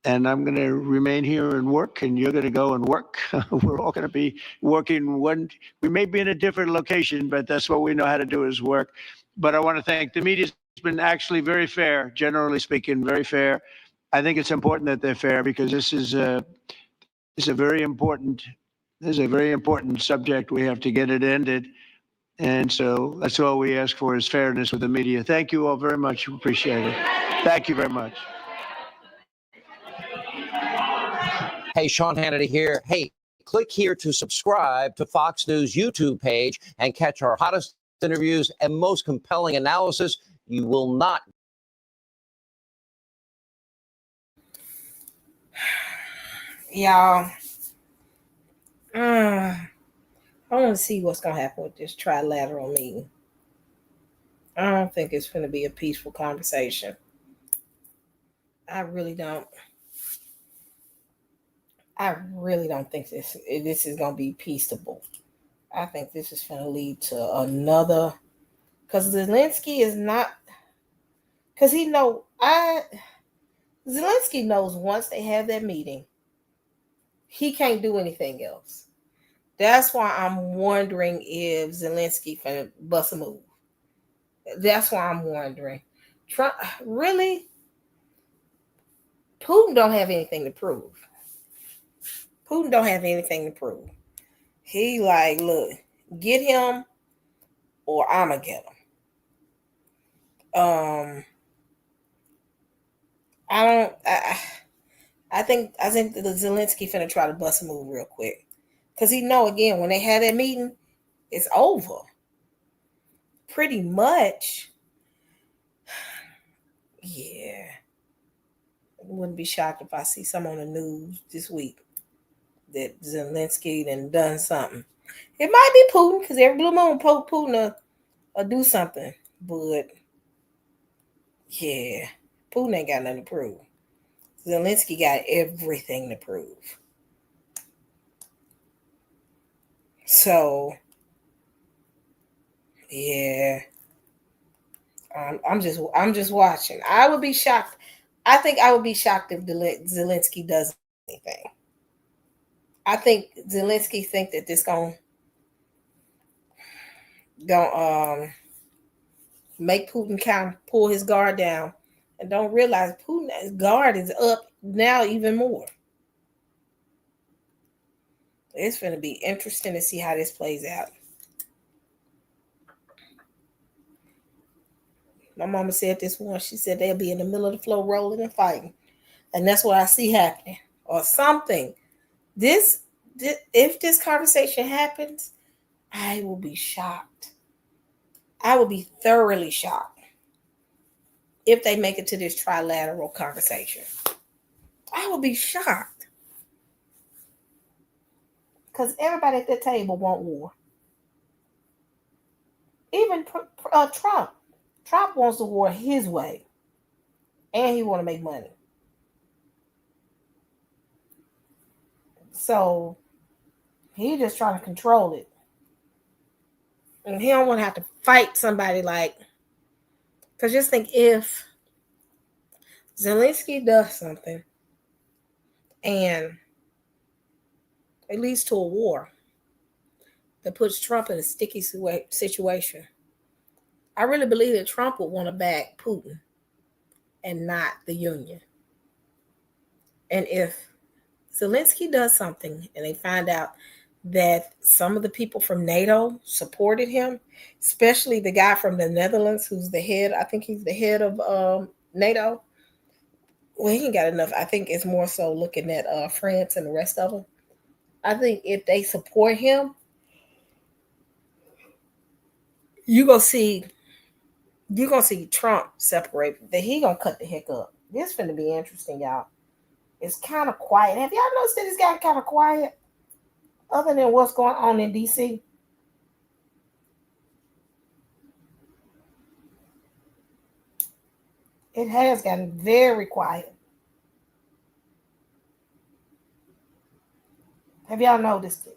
And I'm going to remain here and work, and you're going to go and work. We're all going to be working. We may be in a different location, but that's what we know how to do is work. But I want to thank the media. It's been actually very fair, generally speaking, very fair. I think it's important that they're fair because this is a very important subject. We have to get it ended. And so that's all we ask for is fairness with the media. Thank you all very much. Appreciate it. Thank you very much. Hey, Sean Hannity here. Hey, click here to subscribe to Fox News YouTube page and catch our hottest interviews and most compelling analysis. You will not. Y'all, I want to see what's going to happen with this trilateral meeting. I don't think it's going to be a peaceful conversation. I really don't think this is going to be peaceable. I think this is going to lead to another, because Zelensky is not, because Zelensky knows once they have that meeting, he can't do anything else. That's why I'm wondering if Zelensky finna bust a move. That's why I'm wondering. Trump, really? Putin don't have anything to prove. He like, look, get him or I'ma get him. I think the Zelensky finna try to bust a move real quick. Because he know, again, when they have that meeting, it's over. Pretty much. Yeah. I wouldn't be shocked if I see some on the news this week that Zelensky done something. It might be Putin, because every blue moon Putin will do something. But, yeah, Putin ain't got nothing to prove. Zelensky got everything to prove. So, yeah, I'm just watching. I would be shocked. I think I would be shocked if Zelensky does anything. I think Zelensky think that this gonna make Putin kind of pull his guard down, and don't realize Putin's guard is up now even more. It's going to be interesting to see how this plays out. My mama said this once. She said they'll be in the middle of the floor rolling and fighting. And that's what I see happening. Or something. If this conversation happens, I will be shocked. I will be thoroughly shocked if they make it to this trilateral conversation. I will be shocked. Because everybody at the table want war. Even Trump. Trump wants the war his way. And he want to make money. So, he just trying to control it. And he don't want to have to fight somebody like... Because just think, if Zelensky does something and it leads to a war that puts Trump in a sticky situation, I really believe that Trump would want to back Putin and not the Union. And if Zelensky does something and they find out that some of the people from NATO supported him, especially the guy from the Netherlands who's the head, I think he's the head of NATO. Well, he ain't got enough. I think it's more so looking at France and the rest of them. I think if they support him, you're gonna see Trump separate. That he gonna cut the heck up. This finna be interesting, y'all. It's kind of quiet. Have y'all noticed that it's got kind of quiet? Other than what's going on in DC, It has gotten very quiet. Have y'all noticed it?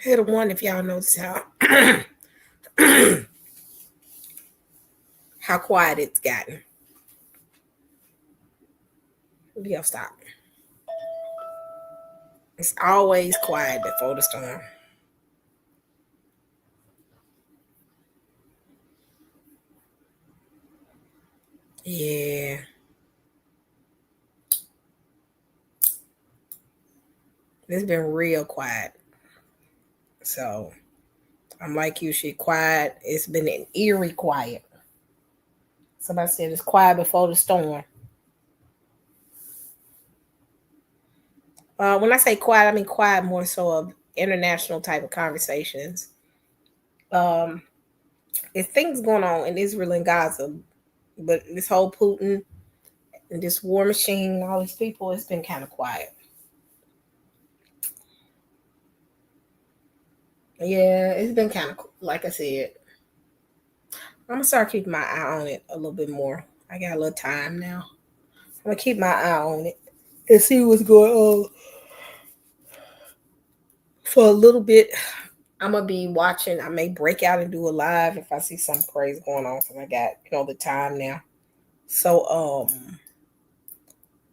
Hit a one if y'all notice how how quiet it's gotten. Maybe I'll stop. It's always quiet before the storm. Yeah. It's been real quiet. So I'm like you, she quiet. It's been an eerie quiet. Somebody said it's quiet before the storm. When I say quiet, I mean quiet more so of international type of conversations. It's things going on in Israel and Gaza, but this whole Putin and this war machine and all these people, it's been kind of quiet. Yeah, it's been kind of, like I said, I'm going to start keeping my eye on it a little bit more. I got a little time now. I'm going to keep my eye on it and see what's going on. For a little bit, I'm going to be watching. I may break out and do a live if I see some crazy going on because I got, the time now. So,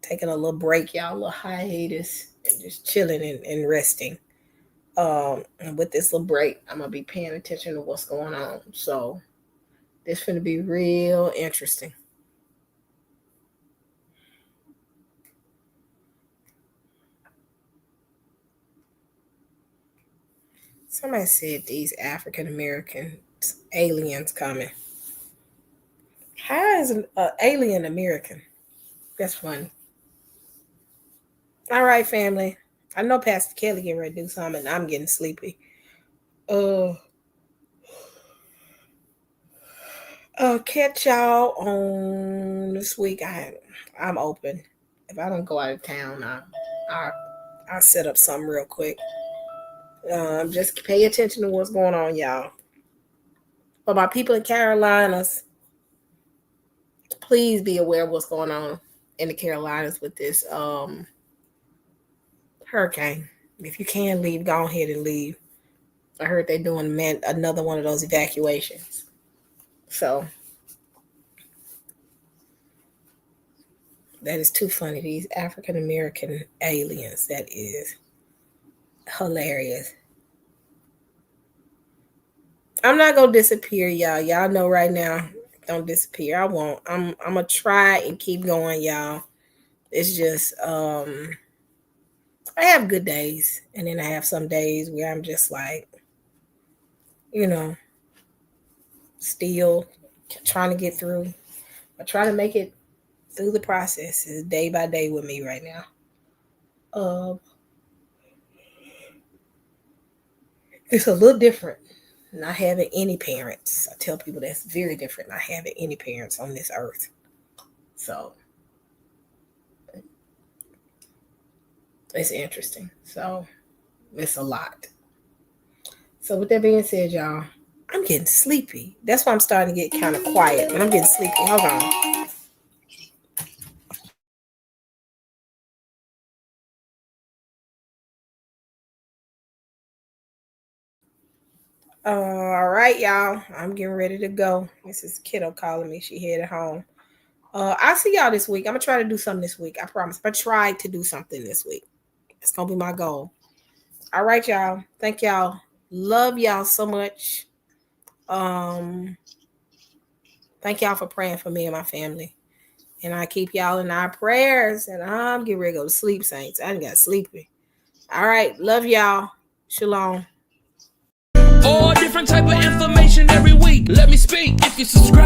taking a little break, y'all, a little hiatus and just chilling and resting. And with this little break, I'm going to be paying attention to what's going on. So this is going to be real interesting. Somebody said these African American aliens coming. How is an alien American? That's funny. All right, family. I know Pastor Kelly getting ready to do something, and I'm getting sleepy. Catch y'all on this week. I'm open. If I don't go out of town, I'll set up something real quick. Just pay attention to what's going on, y'all. For my people in Carolinas, please be aware of what's going on in the Carolinas with this hurricane. If you can leave, go ahead and leave. I heard they're doing another one of those evacuations. So that is too funny. These African American aliens. That is hilarious. I'm not gonna disappear, y'all. Y'all know right now, don't disappear. I won't. I'm gonna try and keep going, y'all. It's just I have good days, and then I have some days where I'm just like, still trying to get through. I try to make it through the process. It's day by day with me right now. It's a little different not having any parents. I tell people that's very different not having any parents on this earth. So it's interesting. So it's a lot. So with that being said, y'all, I'm getting sleepy. That's why I'm starting to get kind of quiet. And I'm getting sleepy. Hold on. All right, y'all. I'm getting ready to go. This is Kiddo calling me. She headed home. I'll see y'all this week. I'm going to try to do something this week. I promise. I tried to do something this week. It's going to be my goal. All right, y'all. Thank y'all. Love y'all so much. Thank y'all for praying for me and my family. And I keep y'all in our prayers. And I'm getting ready to go to sleep, saints. I done got sleepy. All right. Love y'all. Shalom. All different type of information every week. Let me speak. If you subscribe